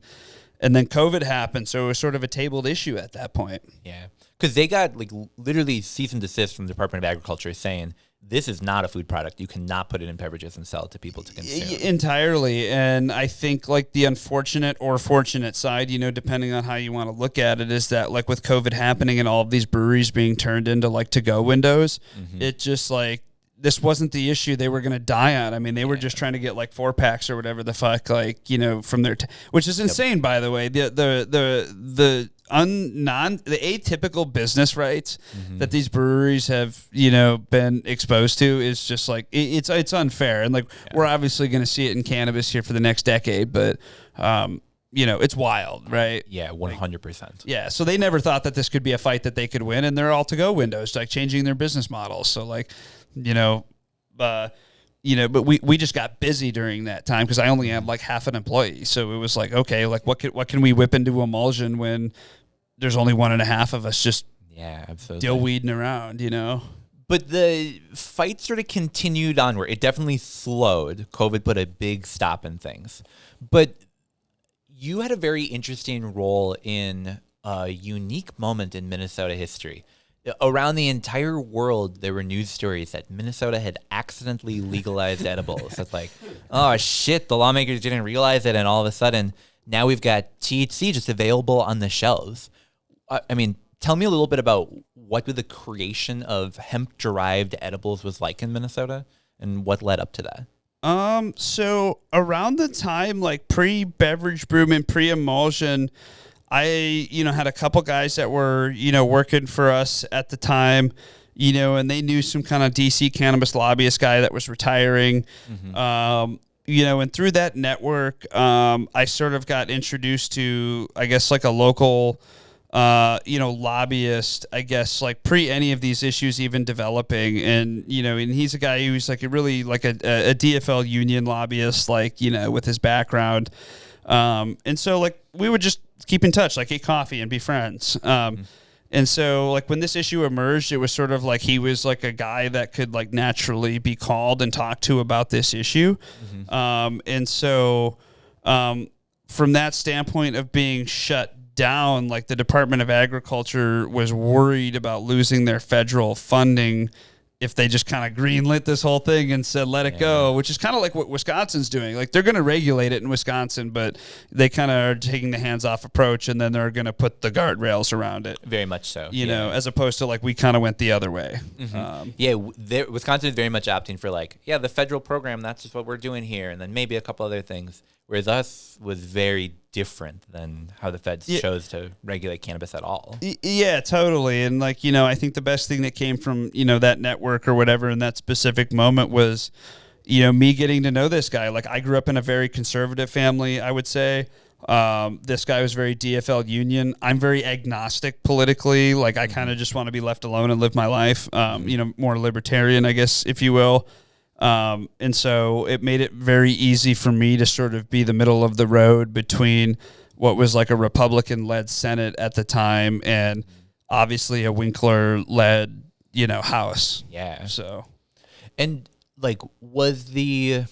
S2: and then COVID happened. So it was sort of a tabled issue at that point.
S1: Yeah. Because they got like literally cease and desist from the Department of Agriculture saying this is not a food product. You cannot put it in beverages and sell it to people to consume.
S2: Entirely. And I think like the unfortunate or fortunate side, depending on how you want to look at it, is that like with COVID happening and all of these breweries being turned into like to-go windows, it just like, this wasn't the issue they were going to die on. I mean, they were just trying to get like 4-packs or whatever the fuck, like, from their, which is insane, by the way. The atypical business rights that these breweries have, been exposed to is just like, it's unfair. And like, we're obviously going to see it in cannabis here for the next decade, but, it's wild, right?
S1: Yeah, 100%.
S2: Yeah, so they never thought that this could be a fight that they could win, and they're all to-go windows, like changing their business models. So like, but we just got busy during that time because I only had like half an employee. So it was like, okay, like what can we whip into emulsion when there's only 1.5 of us just
S1: absolutely
S2: dill weeding around,
S1: But the fight sort of continued onward. It definitely slowed. COVID put a big stop in things. But you had a very interesting role in a unique moment in Minnesota history. Around the entire world, there were news stories that Minnesota had accidentally legalized edibles. It's like, oh shit, the lawmakers didn't realize it, and all of a sudden, now we've got THC just available on the shelves. I mean, tell me a little bit about what the creation of hemp-derived edibles was like in Minnesota, and what led up to that.
S2: So around the time, like pre-beverage brewment, pre-emulsion, I, had a couple guys that were, working for us at the time, and they knew some kind of DC cannabis lobbyist guy that was retiring. And through that network, I sort of got introduced to, I guess, like a local, lobbyist, I guess, like pre any of these issues even developing. And, and he's a guy who's like a really like a DFL union lobbyist, like, with his background. And so like we would just keep in touch, like eat coffee and be friends. And so like when this issue emerged, it was sort of like he was like a guy that could like naturally be called and talked to about this issue. And so from that standpoint of being shut down, like the Department of Agriculture was worried about losing their federal funding if they just kind of greenlit this whole thing and said, let it go, which is kind of like what Wisconsin's doing. Like they're going to regulate it in Wisconsin, but they kind of are taking the hands-off approach, and then they're going to put the guardrails around it.
S1: Very much so.
S2: You know, as opposed to like we kind of went the other way.
S1: Wisconsin is very much opting for like, the federal program, that's just what we're doing here, and then maybe a couple other things. Whereas us was very different than how the feds chose to regulate cannabis at all.
S2: Yeah, totally. And like, I think the best thing that came from, that network or whatever in that specific moment was, me getting to know this guy. Like I grew up in a very conservative family, I would say. This guy was very DFL union. I'm very agnostic politically. Like I kind of just want to be left alone and live my life. More libertarian, I guess, if you will. And so it made it very easy for me to sort of be the middle of the road between what was like a Republican-led Senate at the time and obviously a Winkler-led, House.
S1: Yeah.
S2: So,
S1: and like, was the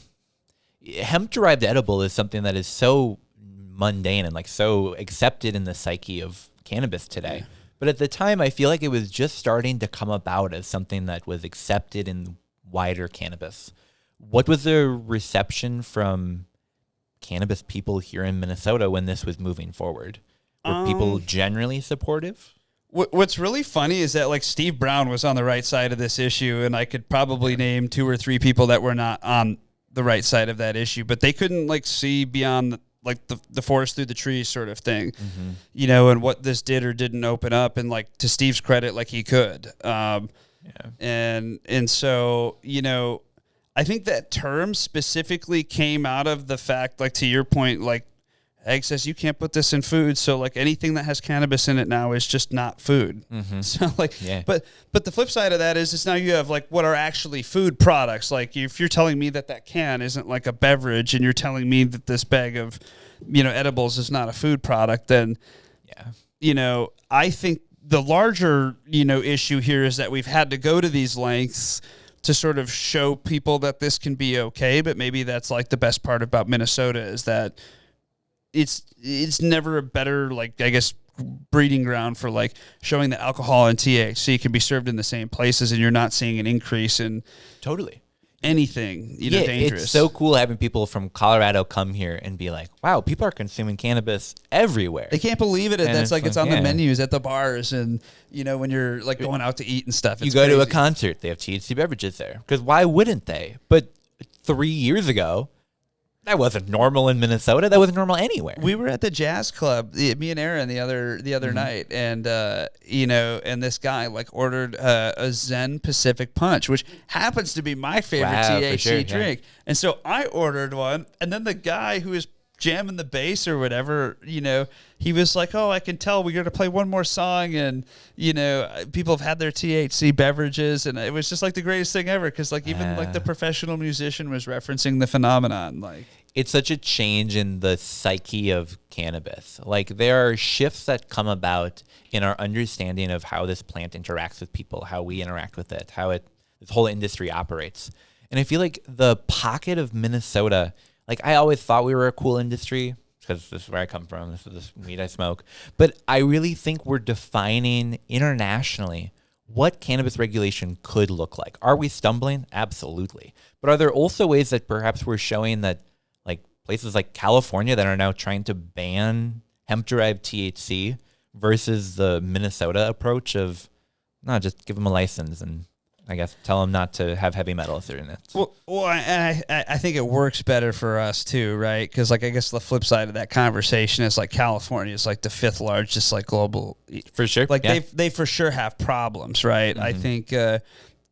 S1: hemp-derived edible is something that is so mundane and like so accepted in the psyche of cannabis today. Yeah. But at the time, I feel like it was just starting to come about as something that was accepted in wider cannabis. What was the reception from cannabis people here in Minnesota when this was moving forward? Were people generally supportive?
S2: What's really funny is that like Steve Brown was on the right side of this issue, and I could probably name 2 or 3 people that were not on the right side of that issue, but they couldn't like see beyond the forest through the trees sort of thing, and what this did or didn't open up. And like to Steve's credit, like he could. And so, I think that term specifically came out of the fact, like to your point, like Egg says you can't put this in food. So like anything that has cannabis in it now is just not food. So like, but the flip side of that is now you have like what are actually food products. Like if you're telling me that can isn't like a beverage and you're telling me that this bag of, edibles is not a food product, then, I think the larger, issue here is that we've had to go to these lengths to sort of show people that this can be okay. But maybe that's like the best part about Minnesota is that it's never a better, like, I guess, breeding ground for like showing that alcohol and THC can be served in the same places and you're not seeing an increase in anything, dangerous.
S1: It's so cool having people from Colorado come here and be like, wow, people are consuming cannabis everywhere.
S2: They can't believe it. And that's like, it's on the menus at the bars. And, when you're like going out to eat and stuff,
S1: you go to a concert, they have THC beverages there. Because why wouldn't they? But 3 years ago, that wasn't normal in Minnesota. That wasn't normal anywhere.
S2: We were at the jazz club, me and Aaron, the other night, and and this guy like ordered a Zen Pacific Punch, which happens to be my favorite THC drink. Yeah. And so I ordered one, and then the guy who was jamming the bass or whatever, he was like, "Oh, I can tell we got to play one more song," and people have had their THC beverages, and it was just like the greatest thing ever because like even like the professional musician was referencing the phenomenon. Like,
S1: it's such a change in the psyche of cannabis. Like there are shifts that come about in our understanding of how this plant interacts with people, how we interact with it, how this whole industry operates. And I feel like the pocket of Minnesota, like I always thought we were a cool industry because this is where I come from. This is the weed I smoke. But I really think we're defining internationally what cannabis regulation could look like. Are we stumbling? Absolutely. But are there also ways that perhaps we're showing that like places like California that are now trying to ban hemp-derived THC versus the Minnesota approach of, no, just give them a license and I guess tell them not to have heavy metals in it.
S2: Well, I think it works better for us too, right? Because like I guess the flip side of that conversation is like California is like the 5th largest like global,
S1: for sure.
S2: Like they for sure have problems, right? I think they're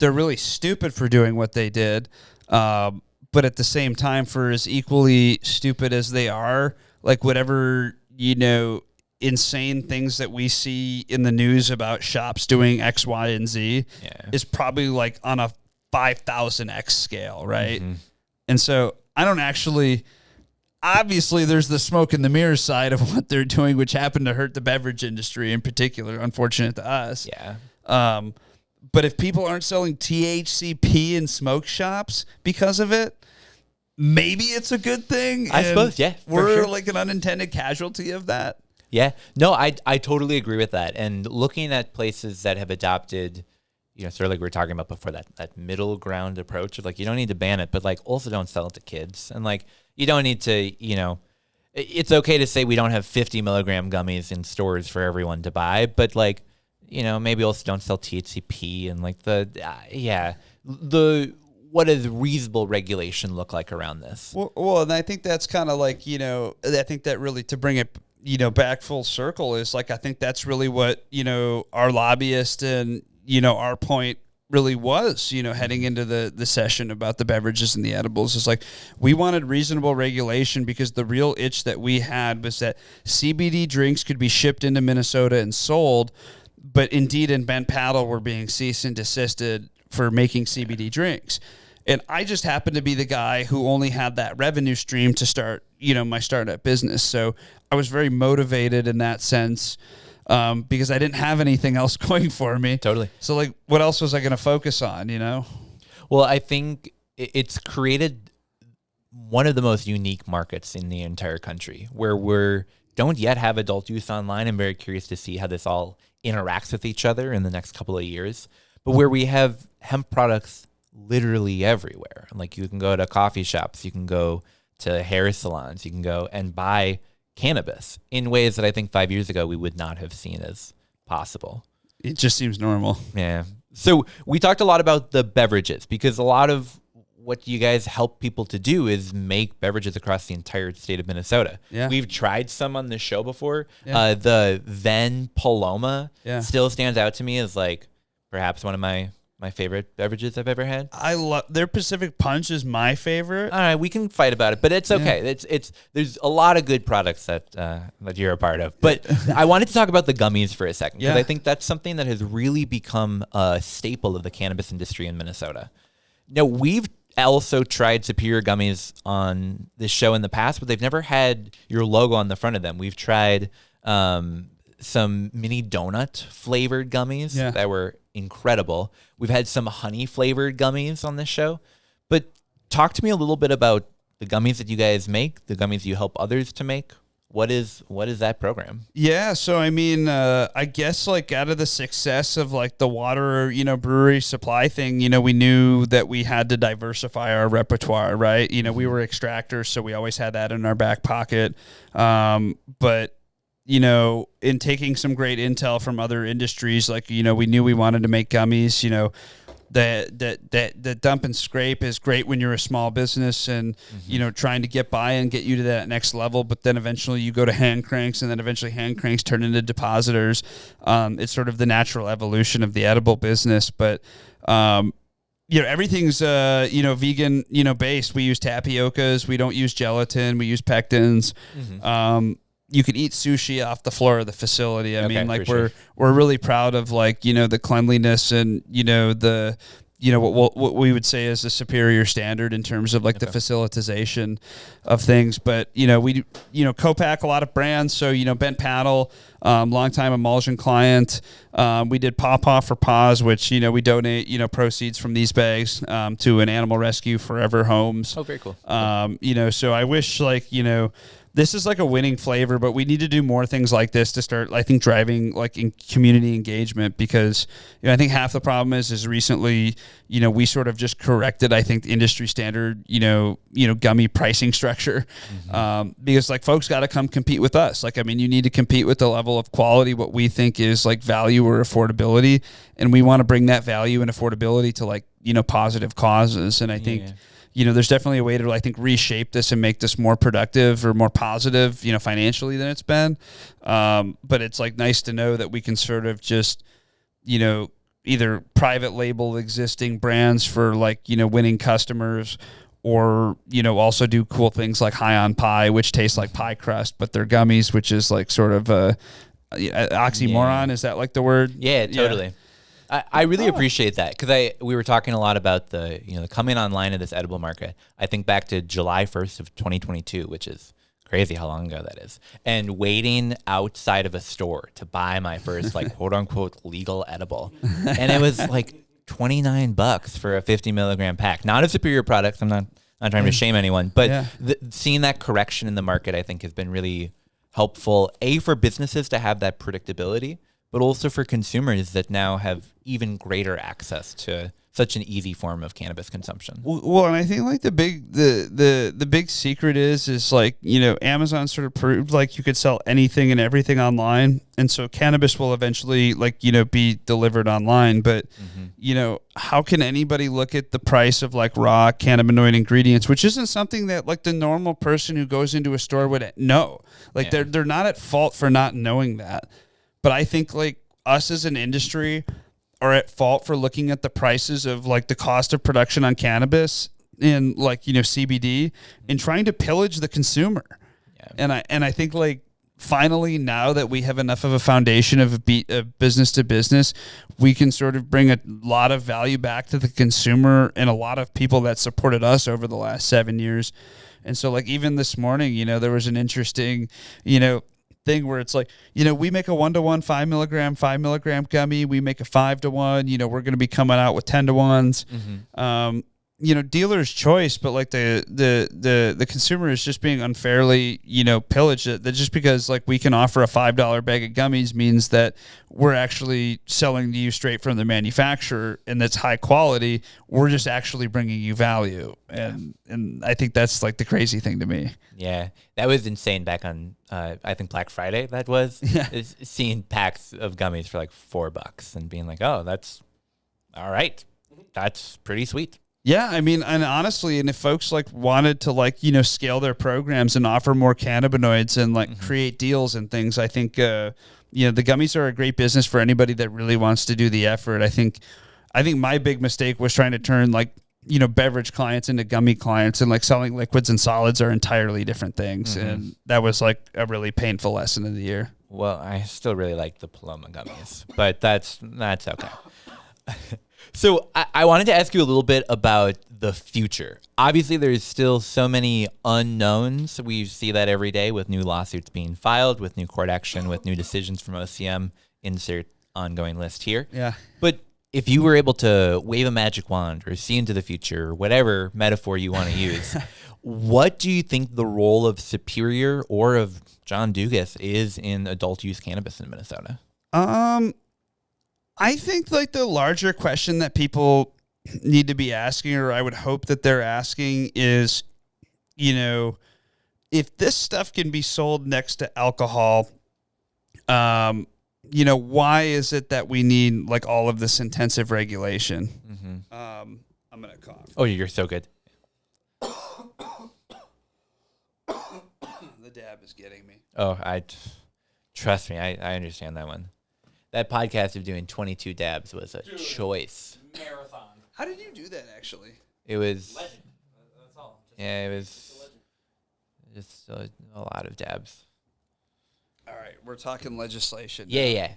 S2: really stupid for doing what they did, but at the same time, for as equally stupid as they are, like whatever insane things that we see in the news about shops doing X, Y, and Z is probably like on a 5,000x scale, right? And so I don't actually, obviously there's the smoke and the mirrors side of what they're doing, which happened to hurt the beverage industry in particular, unfortunate to us. But if people aren't selling THCP in smoke shops because of it, maybe it's a good thing.
S1: I suppose,
S2: we're like an unintended casualty of that.
S1: Yeah, no, I totally agree with that. And looking at places that have adopted, sort of like we were talking about before, that middle ground approach of like, you don't need to ban it, but like also don't sell it to kids. And like, you don't need to, it's okay to say we don't have 50 milligram gummies in stores for everyone to buy, but like, maybe also don't sell THCP and like what does reasonable regulation look like around this?
S2: Well, and I think that's kind of like, I think that really, to bring it back full circle, is like I think that's really what our lobbyist and our point really was heading into the session about the beverages and the edibles, is like we wanted reasonable regulation because the real itch that we had was that CBD drinks could be shipped into Minnesota and sold, but Indeed and Bent Paddle were being cease and desisted for making CBD drinks. And I just happened to be the guy who only had that revenue stream to start, my startup business. So I was very motivated in that sense because I didn't have anything else going for me.
S1: Totally.
S2: So like, what else was I going to focus on,
S1: Well, I think it's created one of the most unique markets in the entire country where we don't yet have adult use online. I'm very curious to see how this all interacts with each other in the next couple of years, but where we have hemp products literally everywhere. Like you can go to coffee shops, you can go to hair salons, you can go and buy cannabis in ways that I think 5 years ago we would not have seen as possible.
S2: It just seems normal.
S1: Yeah. So we talked a lot about the beverages because a lot of what you guys help people to do is make beverages across the entire state of Minnesota.
S2: Yeah.
S1: We've tried some on this show before. Yeah. The Ven Paloma still stands out to me as like perhaps one of my favorite beverages I've ever had.
S2: I love their Pacific Punch is my favorite.
S1: All right, we can fight about it, but it's okay. Yeah. It's there's a lot of good products that you're a part of. But I wanted to talk about the gummies for a second because I think that's something that has really become a staple of the cannabis industry in Minnesota. Now, we've also tried Superior gummies on this show in the past, but they've never had your logo on the front of them. We've tried some mini donut flavored gummies that were incredible. We've had some honey flavored gummies on this show, but talk to me a little bit about the gummies that you guys make, the gummies you help others to make. What is that program?
S2: Yeah, so I mean, I guess like out of the success of like the water, brewery supply thing, we knew that we had to diversify our repertoire, right? We were extractors, so we always had that in our back pocket. But in taking some great intel from other industries, like, we knew we wanted to make gummies, the dump and scrape is great when you're a small business and, trying to get by and get you to that next level. But then eventually you go to hand cranks and then eventually hand cranks turn into depositors. It's sort of the natural evolution of the edible business. But, everything's, vegan, based. We use tapiocas. We don't use gelatin. We use pectins. You could eat sushi off the floor of the facility. I mean, like we're really proud of like, the cleanliness and, the what we would say is a superior standard in terms of like the facilitization of things. But, we, co-pack a lot of brands. So, Bent Paddle, longtime emulsion client. We did Paw for Paws, which, we donate, proceeds from these bags to an animal rescue, Forever Homes.
S1: Oh, very cool.
S2: So I wish this is like a winning flavor, but we need to do more things like this to start, I think, driving like in community engagement, because I think half the problem is recently, we sort of just corrected, I think, the industry standard, gummy pricing structure, because like folks got to come compete with us. Like, I mean, you need to compete with the level of quality, what we think is like value or affordability. And we want to bring that value and affordability to like, positive causes. And I think, there's definitely a way to, I think, reshape this and make this more productive or more positive, financially than it's been. But it's like nice to know that we can sort of just, either private label existing brands for like, winning customers, or, also do cool things like High on Pie, which tastes like pie crust, but they're gummies, which is like sort of a oxymoron. Yeah. Is that like the word?
S1: Yeah, totally. Yeah. I really appreciate that, because we were talking a lot about the coming online of this edible market. I think back to July 1st of 2022, which is crazy how long ago that is, and waiting outside of a store to buy my first like quote unquote legal edible, and it was like $29 for a 50 milligram pack. Not a superior product. I'm not trying to shame anyone, but seeing that correction in the market, I think, has been really helpful. For businesses to have that predictability, but also for consumers that now have even greater access to such an easy form of cannabis consumption.
S2: Well, and I think like the big secret is like, Amazon sort of proved like you could sell anything and everything online. And so cannabis will eventually like, be delivered online. But, how can anybody look at the price of like raw cannabinoid ingredients, which isn't something that like the normal person who goes into a store would know. Like they're not at fault for not knowing that. But I think like us as an industry are at fault for looking at the prices of like the cost of production on cannabis and like, CBD, and trying to pillage the consumer. Yeah. And I think like finally, now that we have enough of a foundation of business to business, we can sort of bring a lot of value back to the consumer and a lot of people that supported us over the last 7 years. And so like even this morning, there was an interesting, thing where it's like, we make a 1-to-1 5 milligram gummy. We make a 5-to-1, we're going to be coming out with 10-to-1s. Dealer's choice, but like the consumer is just being unfairly, pillaged. That just because like we can offer a $5 bag of gummies means that we're actually selling to you straight from the manufacturer, and that's high quality. We're just actually bringing you value. And I think that's like the crazy thing to me.
S1: Yeah, that was insane back on, I think Black Friday that was, is seeing packs of gummies for like $4 and being like, oh, that's all right. That's pretty sweet.
S2: Yeah, I mean, and honestly, and if folks like wanted to like, scale their programs and offer more cannabinoids and like create deals and things, I think, the gummies are a great business for anybody that really wants to do the effort. I think my big mistake was trying to turn like, beverage clients into gummy clients, and like selling liquids and solids are entirely different things. And that was like a really painful lesson of the year.
S1: Well, I still really like the Paloma gummies, but that's okay. So I wanted to ask you a little bit about the future. Obviously, there's still so many unknowns. We see that every day with new lawsuits being filed, with new court action, with new decisions from OCM. Insert ongoing list here.
S2: Yeah.
S1: But if you were able to wave a magic wand or see into the future, or whatever metaphor you want to use, what do you think the role of Superior or of John Dugas is in adult use cannabis in Minnesota?
S2: I think like the larger question that people need to be asking, or I would hope that they're asking, is, if this stuff can be sold next to alcohol, why is it that we need like all of this intensive regulation? I'm going to cough.
S1: Oh, you're so good.
S2: The dab is getting me.
S1: Oh, trust me, I understand that one. That podcast of doing 22 dabs was a choice.
S3: Marathon.
S2: How did you do that, actually?
S1: It was...
S3: Legend. That's all.
S1: It was just a lot of dabs.
S2: All right, we're talking legislation.
S1: Yeah.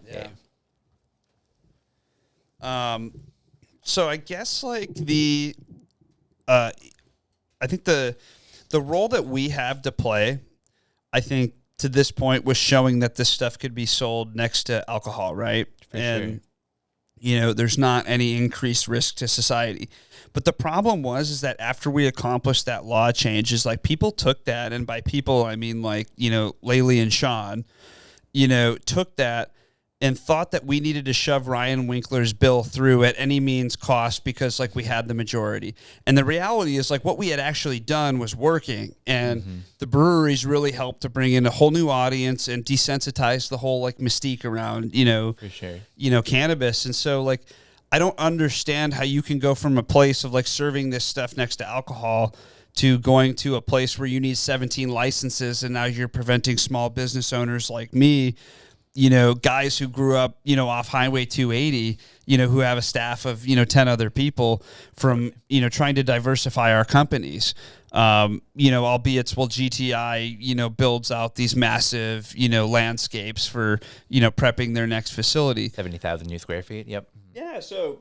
S2: So I guess like I think the role that we have to play, I think to this point was showing that this stuff could be sold next to alcohol, right?
S1: For sure.
S2: You know, there's not any increased risk to society. But the problem is that after we accomplished that law change, is like people took that, and by people I mean like, you know, Laley and Sean, you know, took that and thought that we needed to shove Ryan Winkler's bill through at any means cost because like we had the majority. And the reality is like what we had actually done was working, and the breweries really helped to bring in a whole new audience and desensitize the whole like mystique around, you know,
S1: For sure.
S2: you know, cannabis. And so like I don't understand how you can go from a place of like serving this stuff next to alcohol to going to a place where you need 17 licenses, and now you're preventing small business owners like me, you know, guys who grew up, you know, off Highway 280, you know, who have a staff of, you know, 10 other people, from, you know, trying to diversify our companies. You know, albeit, GTI, you know, builds out these massive, you know, landscapes for, you know, prepping their next facility.
S1: 70,000 new square feet. Yep.
S2: Yeah. So,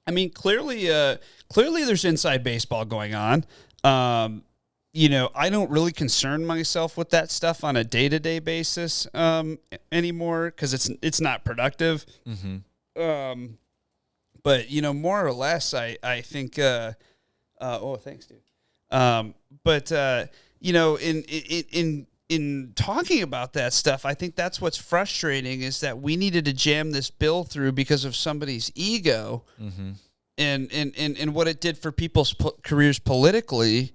S2: I mean, clearly there's inside baseball going on. You know, I don't really concern myself with that stuff on a day-to-day basis anymore because it's not productive. But, you know, more or less, I think thanks, dude. But you know, in talking about that stuff, I think that's what's frustrating, is that we needed to jam this bill through because of somebody's ego and what it did for people's careers politically.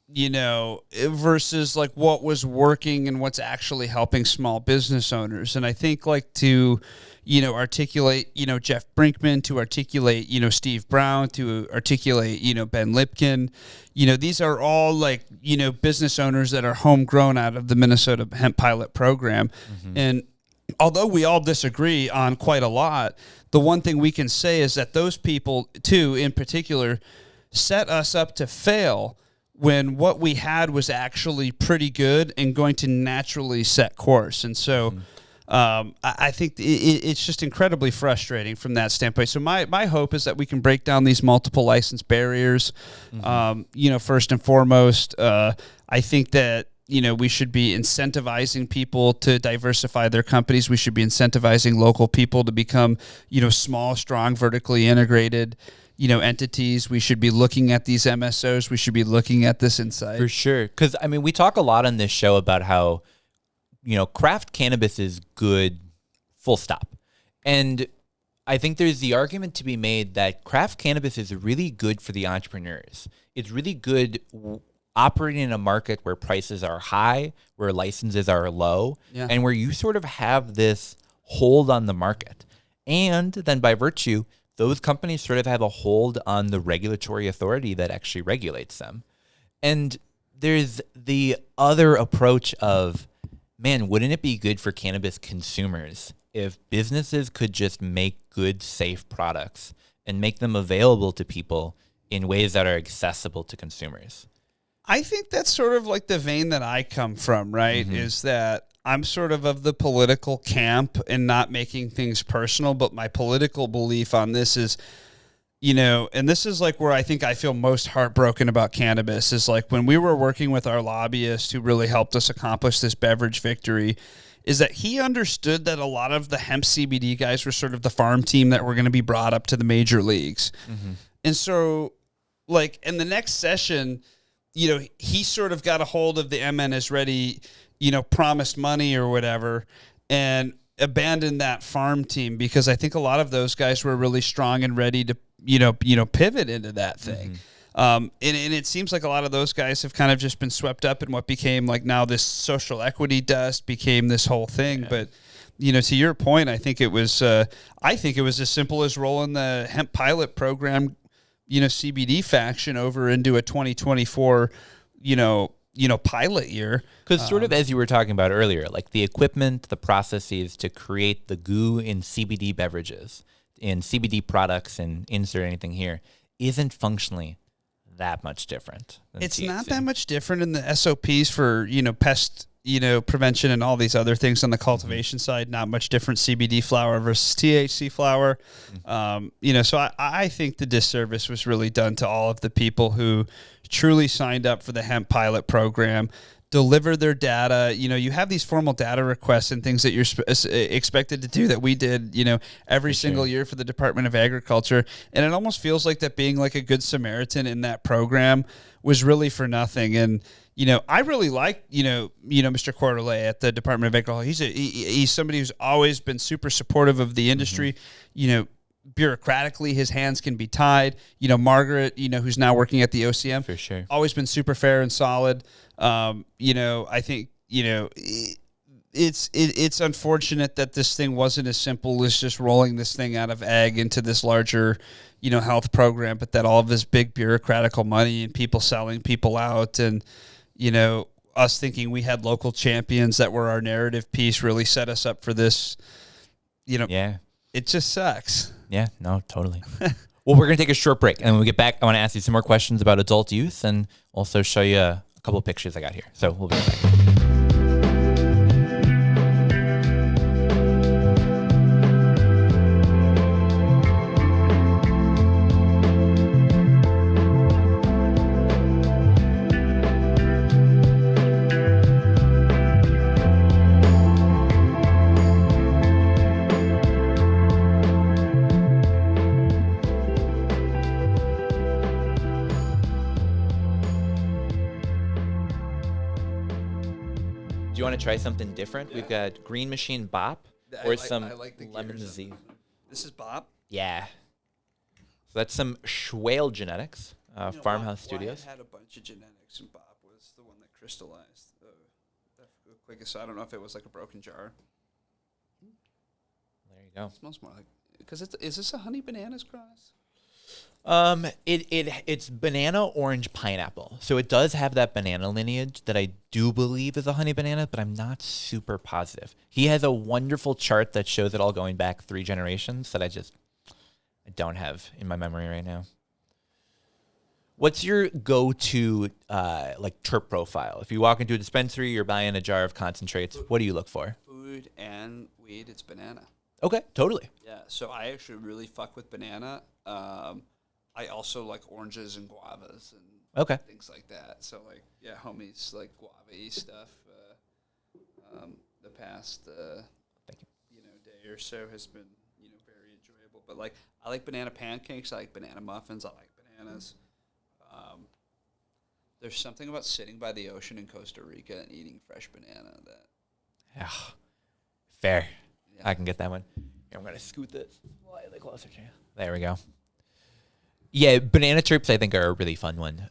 S2: You know, versus like what was working and what's actually helping small business owners. And I think like to, you know, articulate, you know, Jeff Brinkman, to articulate, you know, Steve Brown, to articulate, you know, Ben Lipkin, you know, these are all like, you know, business owners that are homegrown out of the Minnesota Hemp Pilot Program. And although we all disagree on quite a lot, the one thing we can say is that those people too, in particular, set us up to fail when what we had was actually pretty good and going to naturally set course. And so I think it's just incredibly frustrating from that standpoint. So my hope is that we can break down these multiple license barriers. You know, first and foremost, I think that, you know, we should be incentivizing people to diversify their companies. We should be incentivizing local people to become, you know, small, strong, vertically integrated, you know, entities. We should be looking at these MSOs. We should be looking at this inside.
S1: For sure. Because, I mean, we talk a lot on this show about how, you know, craft cannabis is good, full stop. And I think there's the argument to be made that craft cannabis is really good for the entrepreneurs. It's really good operating in a market where prices are high, where licenses are low, and where you sort of have this hold on the market. And then by virtue, those companies sort of have a hold on the regulatory authority that actually regulates them. And there's the other approach of, man, wouldn't it be good for cannabis consumers if businesses could just make good, safe products and make them available to people in ways that are accessible to consumers?
S2: I think that's sort of like the vein that I come from, right? Is that I'm sort of the political camp and not making things personal, but my political belief on this is, you know, and this is like where I think I feel most heartbroken about cannabis, is like when we were working with our lobbyist who really helped us accomplish this beverage victory, is that he understood that a lot of the hemp CBD guys were sort of the farm team that were going to be brought up to the major leagues. And so like in the next session, you know, he sort of got a hold of the MN is ready, you know, promised money or whatever, and abandoned that farm team because I think a lot of those guys were really strong and ready to, you know, pivot into that thing. And it seems like a lot of those guys have kind of just been swept up in what became like now this social equity dust became this whole thing. But, you know, to your point, I think it was as simple as rolling the hemp pilot program, you know, CBD faction over into a 2024, you know, pilot year.
S1: Because sort of as you were talking about earlier, like the equipment, the processes to create the goo in CBD beverages, in CBD products, and insert anything here, isn't functionally that much different.
S2: It's
S1: THC.
S2: not that much different in the SOPs for, you know, pest, prevention and all these other things on the cultivation side. Not much different CBD flower versus THC flower. So I think the disservice was really done to all of the people who truly signed up for the hemp pilot program, deliver their data. You have these formal data requests and things that you're expected to do that we did, every single year for the Department of Agriculture. And it almost feels like that being like a good Samaritan in that program was really for nothing. And, I really like, Mr. Cordelay at the Department of Agriculture. He's somebody who's always been super supportive of the industry. Bureaucratically, his hands can be tied. Margaret, who's now working at the OCM,
S1: for sure,
S2: always been super fair and solid. I think, it's unfortunate that this thing wasn't as simple as just rolling this thing out of ag into this larger, health program, but that all of this big bureaucratical money and people selling people out and, us thinking we had local champions that were our narrative piece really set us up for this,
S1: Yeah.
S2: It just sucks.
S1: Yeah, no, totally. Well, we're going to take a short break. And when we get back, I want to ask you some more questions about adult use and also show you a couple of pictures I got here. So we'll be right back. Do you want to try something different? Yeah. We've got Green Machine Bop or some Lemon Z.
S2: This is Bop?
S1: Yeah. So that's some Schwale genetics, Farmhouse Studios.
S2: I had a bunch of genetics, and Bop was the one that crystallized the quickest. So I don't know if it was like a broken jar.
S1: There you go.
S2: It smells more like, because is this a honey bananas cross?
S1: It's banana, orange, pineapple. So it does have that banana lineage that I do believe is a honey banana, but I'm not super positive. He has a wonderful chart that shows it all going back 3 generations that I don't have in my memory right now. What's your go-to terp profile? If you walk into a dispensary, you're buying a jar of concentrates. What do you look for?
S2: Food and weed. It's banana.
S1: Okay, totally.
S2: Yeah. So I actually really fuck with banana. I also like oranges and guavas and things like that. So homies like guava-y stuff. The past day or so has been very enjoyable. But I like banana pancakes. I like banana muffins. I like bananas. There's something about sitting by the ocean in Costa Rica and eating fresh banana that.
S1: Yeah, fair. Yeah. I can get that one. Here, I'm gonna scoot this slightly closer to you. There we go. Yeah, banana terps I think are a really fun one.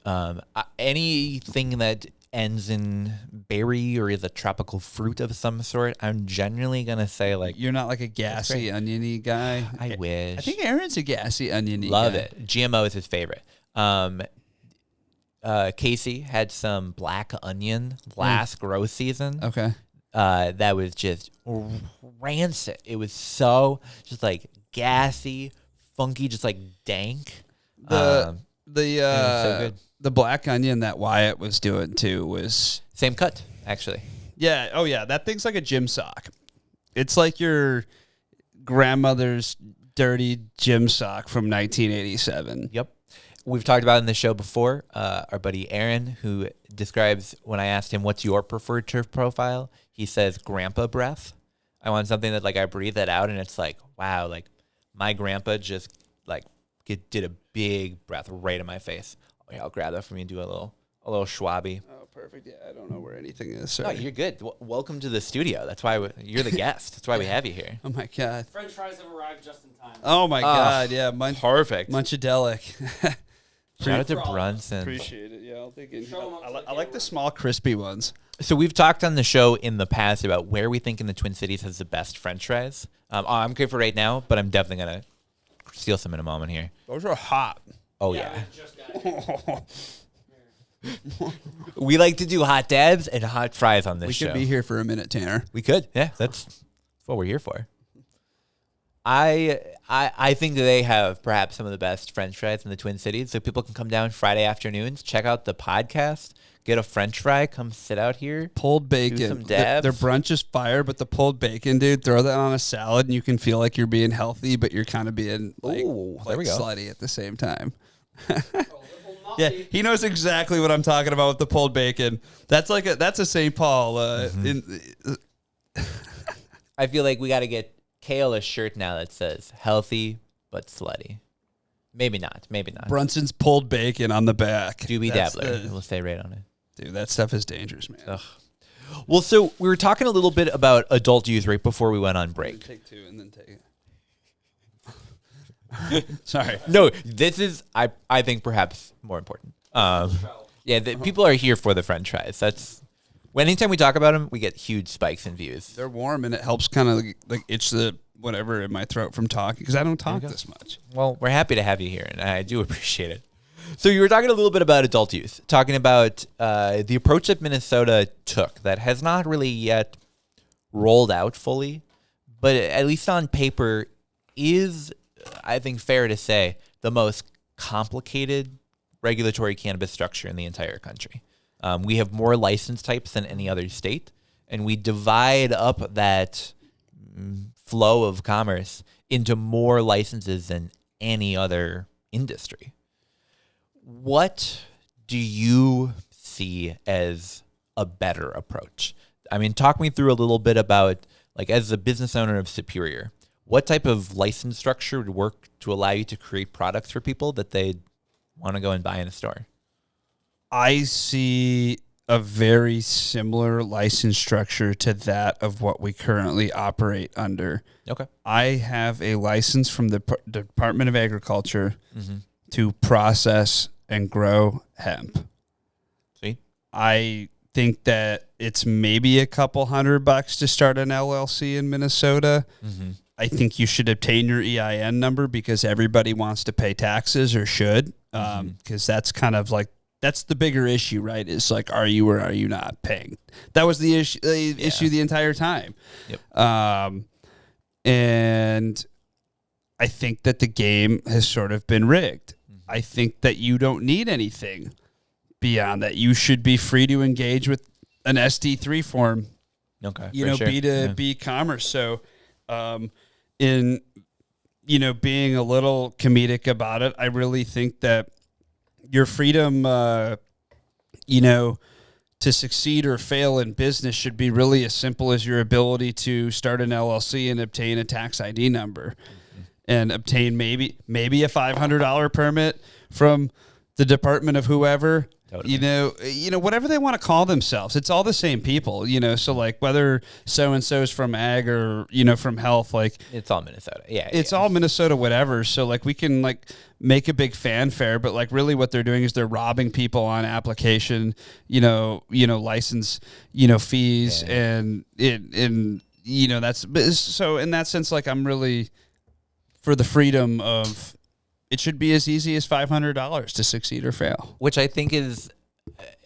S1: Anything that ends in berry or is a tropical fruit of some sort, I'm generally gonna say
S2: you're not like a gassy oniony guy.
S1: I wish.
S2: I think Aaron's a gassy oniony.
S1: Love
S2: guy.
S1: it. GMO is his favorite. Casey had some black onion last grow season.
S2: Okay.
S1: That was just rancid. It was so just gassy, funky, just dank.
S2: The
S1: so good.
S2: The black onion that Wyatt was doing too was
S1: same cut, actually.
S2: Yeah. Oh yeah. That thing's like a gym sock. It's like your grandmother's dirty gym sock from 1987.
S1: Yep. We've talked about it in the show before. Our buddy Aaron, who describes when I asked him, what's your preferred turf profile? He says, grandpa breath. I want something that I breathe that out and it's wow, my grandpa just did a big breath right in my face. Okay, I'll grab that from you and do a little schwabby.
S2: Oh, perfect. Yeah, I don't know where anything is.
S1: No, you're good. Welcome to the studio. That's why you're the guest. That's why we have you here.
S2: Oh, my God.
S4: French fries have arrived just in time.
S2: Oh, my God. Yeah.
S1: Perfect.
S2: Munchadelic.
S1: Shout out to Brunson.
S2: Appreciate it. Yeah, I'll take it. I like the small, crispy ones.
S1: So we've talked on the show in the past about where we think in the Twin Cities has the best French fries. I'm good for right now, but I'm definitely going to steal some in a moment here.
S2: Those are hot.
S1: Oh, yeah. We like to do hot dabs and hot fries on this show.
S2: We could be here for a minute, Tanner.
S1: We could. Yeah, that's what we're here for. I think that they have perhaps some of the best French fries in the Twin Cities, so people can come down Friday afternoons, check out the podcast, get a French fry, come sit out here,
S2: pulled bacon.
S1: do some dabs.
S2: Their brunch is fire, but the pulled bacon, dude, throw that on a salad and you can feel like you're being healthy, but you're kind of being
S1: there we go.
S2: slutty at the same time. Yeah, he knows exactly what I'm talking about with the pulled bacon. That's a St. Paul.
S1: I feel like we got to get Kale a shirt now that says healthy but slutty. Maybe not.
S2: Brunson's pulled bacon on the back.
S1: Doobie Dabbler. We'll stay right on it.
S2: Dude, that stuff is dangerous, man.
S1: Ugh. Well, so we were talking a little bit about adult use right before we went on break.
S2: Take two and then take it. Sorry.
S1: No, this is, I think, perhaps more important. People are here for the French fries. Anytime we talk about them, we get huge spikes in views.
S2: They're warm, and it helps kind of like itch the whatever in my throat from talking, because I don't talk this much.
S1: Well, we're happy to have you here, and I do appreciate it. So you were talking a little bit about adult use, talking about the approach that Minnesota took that has not really yet rolled out fully, but at least on paper is, I think, fair to say, the most complicated regulatory cannabis structure in the entire country. We have more license types than any other state, and we divide up that flow of commerce into more licenses than any other industry. What do you see as a better approach? I mean, talk me through a little bit about, like, as a business owner of Superior, what type of license structure would work to allow you to create products for people that they'd want to go and buy in a store?
S2: I see a very similar license structure to that of what we currently operate under.
S1: Okay.
S2: I have a license from the Department of Agriculture to process and grow hemp.
S1: Sweet.
S2: I think that it's maybe a couple $100 to start an LLC in Minnesota. I think you should obtain your EIN number because everybody wants to pay taxes, or should, because that's kind of like, that's the bigger issue, right? Is like, are you or are you not paying? That was the issue the entire time.
S1: Yep.
S2: And I think that the game has sort of been rigged. I think that you don't need anything beyond that. You should be free to engage with an SD3 form.
S1: Okay.
S2: B2B commerce. So, in, being a little comedic about it, I really think that your freedom, to succeed or fail in business should be really as simple as your ability to start an LLC and obtain a tax ID number, and obtain maybe a $500 permit from the department of whoever. Totally. Whatever they want to call themselves, it's all the same people, so like whether so-and-so's from ag or, from health, like
S1: it's all Minnesota. Yeah.
S2: It's all Minnesota, whatever. So like we can like make a big fanfare, but like really what they're doing is they're robbing people on application, license, fees. Yeah. And that's so in that sense, like I'm really for the freedom of, it should be as easy as $500 to succeed or fail.
S1: Which I think is,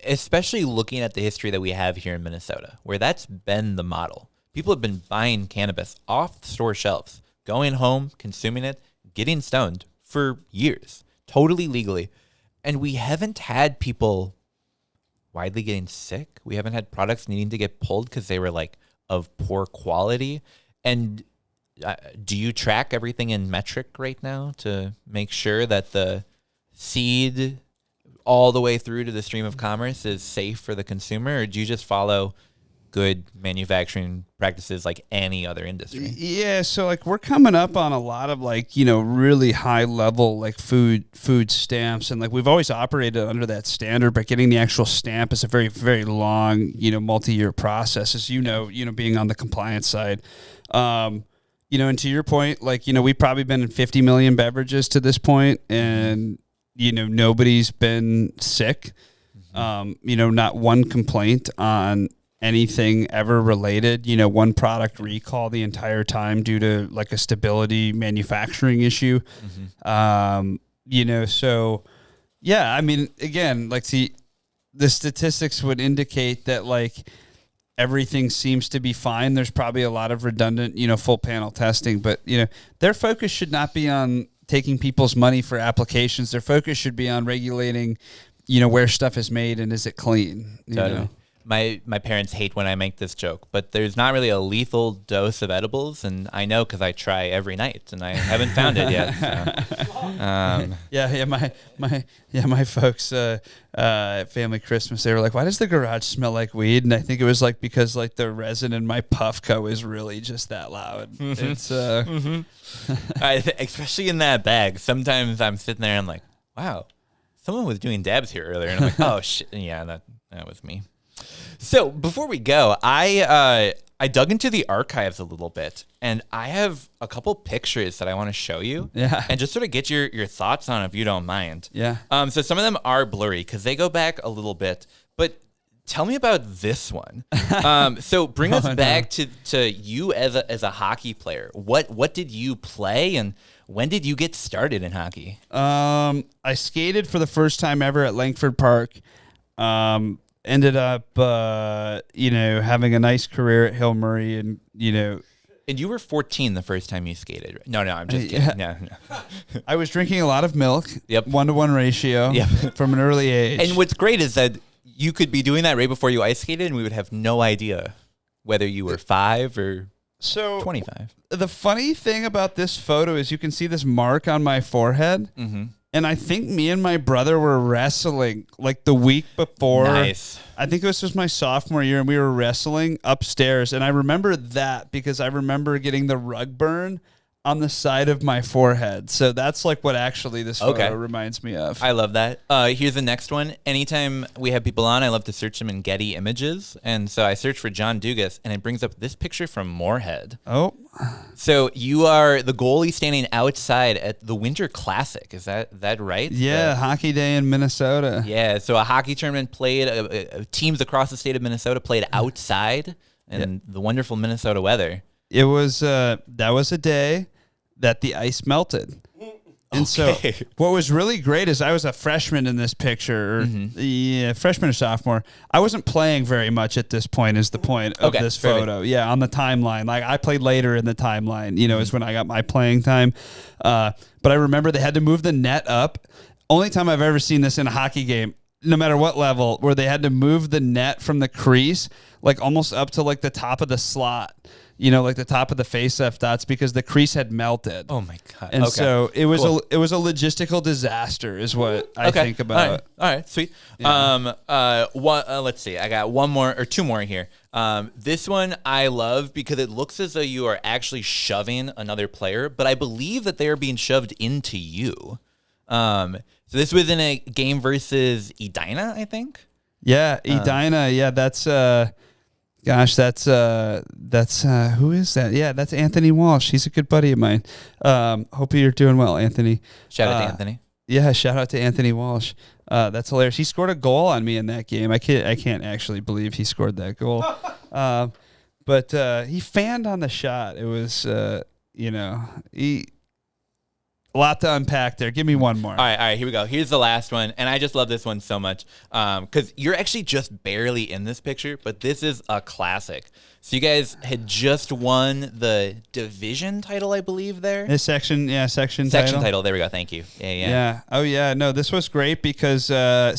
S1: especially looking at the history that we have here in Minnesota, where that's been the model. People have been buying cannabis off store shelves, going home, consuming it, getting stoned for years, totally legally. And we haven't had people widely getting sick. We haven't had products needing to get pulled because they were like of poor quality. And do you track everything in metric right now to make sure that the seed all the way through to the stream of commerce is safe for the consumer, or do you just follow good manufacturing practices like any other industry?
S2: Yeah, so like we're coming up on a lot of like, really high level like food stamps, and like we've always operated under that standard, but getting the actual stamp is a very, very long, multi-year process, as being on the compliance side. And to your point, like, we've probably been in 50 million beverages to this point, and, nobody's been sick. Not one complaint on anything ever related, one product recall the entire time due to like a stability manufacturing issue. So yeah, I mean, again, like the statistics would indicate that like everything seems to be fine. There's probably a lot of redundant, full panel testing, but their focus should not be on taking people's money for applications. Their focus should be on regulating where stuff is made and is it clean? You
S1: Totally.
S2: know?
S1: My parents hate when I make this joke, but there's not really a lethal dose of edibles, and I know because I try every night, and I haven't found it yet.
S2: My folks at family Christmas, they were like, "Why does the garage smell like weed?" And I think it was like because like the resin in my Puffco is really just that loud. It's
S1: especially in that bag. Sometimes I'm sitting there and I'm like, wow, someone was doing dabs here earlier, and I'm like, oh shit, yeah, that was me. So before we go, I dug into the archives a little bit, and I have a couple pictures that I want to show you.
S2: Yeah.
S1: And just sort of get your thoughts on, if you don't mind.
S2: Yeah.
S1: So some of them are blurry because they go back a little bit, but tell me about this one. So bring us back to you as a hockey player. What did you play, and when did you get started in hockey?
S2: I skated for the first time ever at Langford Park. Ended up, having a nice career at Hill Murray, and
S1: And you were 14 the first time you skated. No, I'm just kidding. No.
S2: I was drinking a lot of milk.
S1: Yep.
S2: 1-to-1 ratio.
S1: Yep.
S2: From an early age.
S1: And what's great is that you could be doing that right before you ice skated, and we would have no idea whether you were 5 or 25.
S2: The funny thing about this photo is you can see this mark on my forehead.
S1: Mm-hmm.
S2: And I think me and my brother were wrestling like the week before.
S1: Nice.
S2: I think this was my sophomore year, and we were wrestling upstairs. And I remember that because I remember getting the rug burn on the side of my forehead. So that's like what actually this photo reminds me of.
S1: I love that. Here's the next one. Anytime we have people on, I love to search them in Getty Images. And so I searched for John Dugas, and it brings up this picture from Moorhead.
S2: Oh.
S1: So you are the goalie standing outside at the Winter Classic. Is that right?
S2: Yeah, hockey day in Minnesota.
S1: Yeah, so a hockey tournament played, teams across the state of Minnesota played outside in the wonderful Minnesota weather.
S2: It was, that was a day that the ice melted. And so what was really great is I was a freshman in this picture, freshman or sophomore. I wasn't playing very much at this point is the point of this photo. Yeah, on the timeline. Like I played later in the timeline, is when I got my playing time. But I remember they had to move the net up. Only time I've ever seen this in a hockey game, no matter what level, where they had to move the net from the crease, like almost up to like the top of the slot. Like the top of the face-off dots because the crease had melted.
S1: Oh my god!
S2: And so it was it was a logistical disaster, is what I think about.
S1: All right, sweet.
S2: Yeah.
S1: Let's see. I got one more or two more here. This one I love because it looks as though you are actually shoving another player, but I believe that they are being shoved into you. So this was in a game versus Edina, I think.
S2: Yeah, Edina. Yeah, that's. Gosh, that's who is that? Yeah, that's Anthony Walsh. He's a good buddy of mine. Hope you're doing well, Anthony.
S1: Shout out to Anthony.
S2: Yeah, shout out to Anthony Walsh. That's hilarious. He scored a goal on me in that game. I can't actually believe he scored that goal. But he fanned on the shot. It was a lot to unpack there. Give me one more.
S1: All right, here we go. Here's the last one, and I just love this one so much because you're actually just barely in this picture, but this is a classic. So you guys had just won the division title, I believe, there?
S2: Section
S1: title. There we go. Thank you. Yeah.
S2: Oh, yeah. No, this was great because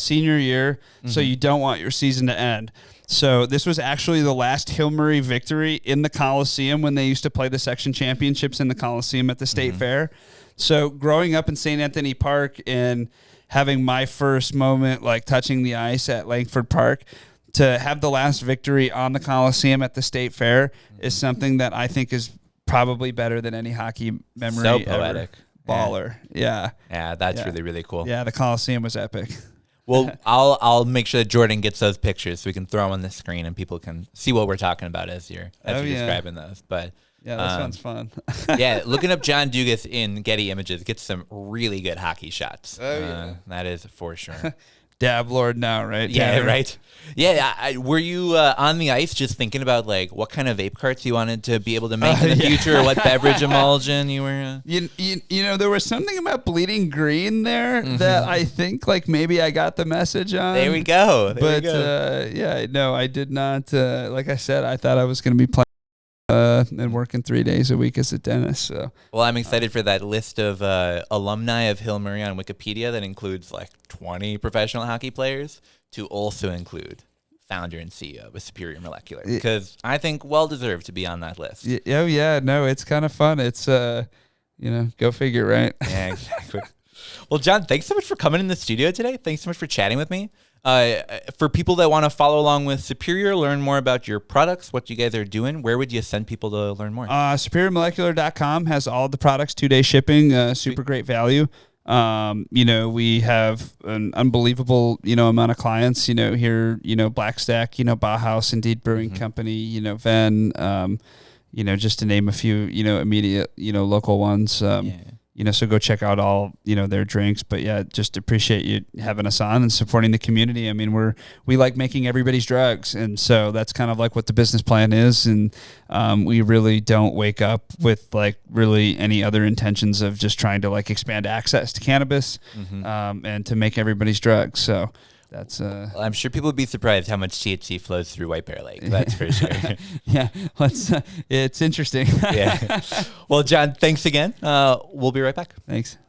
S2: senior year, so you don't want your season to end. So this was actually the last Hill Murray victory in the Coliseum when they used to play the section championships in the Coliseum at the State Fair. So growing up in St. Anthony Park and having my first moment like touching the ice at Langford Park, to have the last victory on the Coliseum at the State Fair is something that I think is probably better than any hockey memory
S1: so poetic.
S2: Ever. Baller. Yeah.
S1: Yeah, that's really, really cool.
S2: Yeah, the Coliseum was epic.
S1: Well, I'll make sure that Jordan gets those pictures so we can throw them on the screen and people can see what we're talking about as you're describing those. But
S2: yeah, that sounds fun.
S1: Yeah, looking up John Dugas in Getty Images gets some really good hockey shots. That is for sure.
S2: Dabbler now, right?
S1: Yeah,
S2: Dabbler.
S1: right. Yeah, were you on the ice just thinking about like what kind of vape carts you wanted to be able to make in the future, or what beverage emulsion you were?
S2: You know, there was something about bleeding green there that I think like maybe I got the message on.
S1: There we go.
S2: Yeah, no, I did not. Like I said, I thought I was going to be playing and working 3 days a week as a dentist. So,
S1: well, I'm excited for that list of alumni of Hill Murray on Wikipedia that includes like 20 professional hockey players to also include founder and CEO of Superior Molecular, because I think well-deserved to be on that list.
S2: Oh, yeah. No, it's kind of fun. It's, go figure, right?
S1: Yeah, exactly. Well, John, thanks so much for coming in the studio today. Thanks so much for chatting with me. For people that want to follow along with Superior, learn more about your products, what you guys are doing, where would you send people to learn more?
S2: SuperiorMolecular.com has all the products, 2-day shipping, super great value. We have an unbelievable, amount of clients, here, Blackstack, Bauhaus, Indeed Brewing Company, Venn, just to name a few, immediate, local ones. So go check out all, their drinks. But yeah, just appreciate you having us on and supporting the community. I mean, we like making everybody's drugs. And so that's kind of like what the business plan is. And we really don't wake up with like really any other intentions of just trying to like expand access to cannabis and to make everybody's drugs. So that's
S1: well, I'm sure people would be surprised how much THC flows through White Bear Lake. That's for sure.
S2: Yeah, it's interesting.
S1: Yeah. Well, John, thanks again. We'll be right back.
S2: Thanks.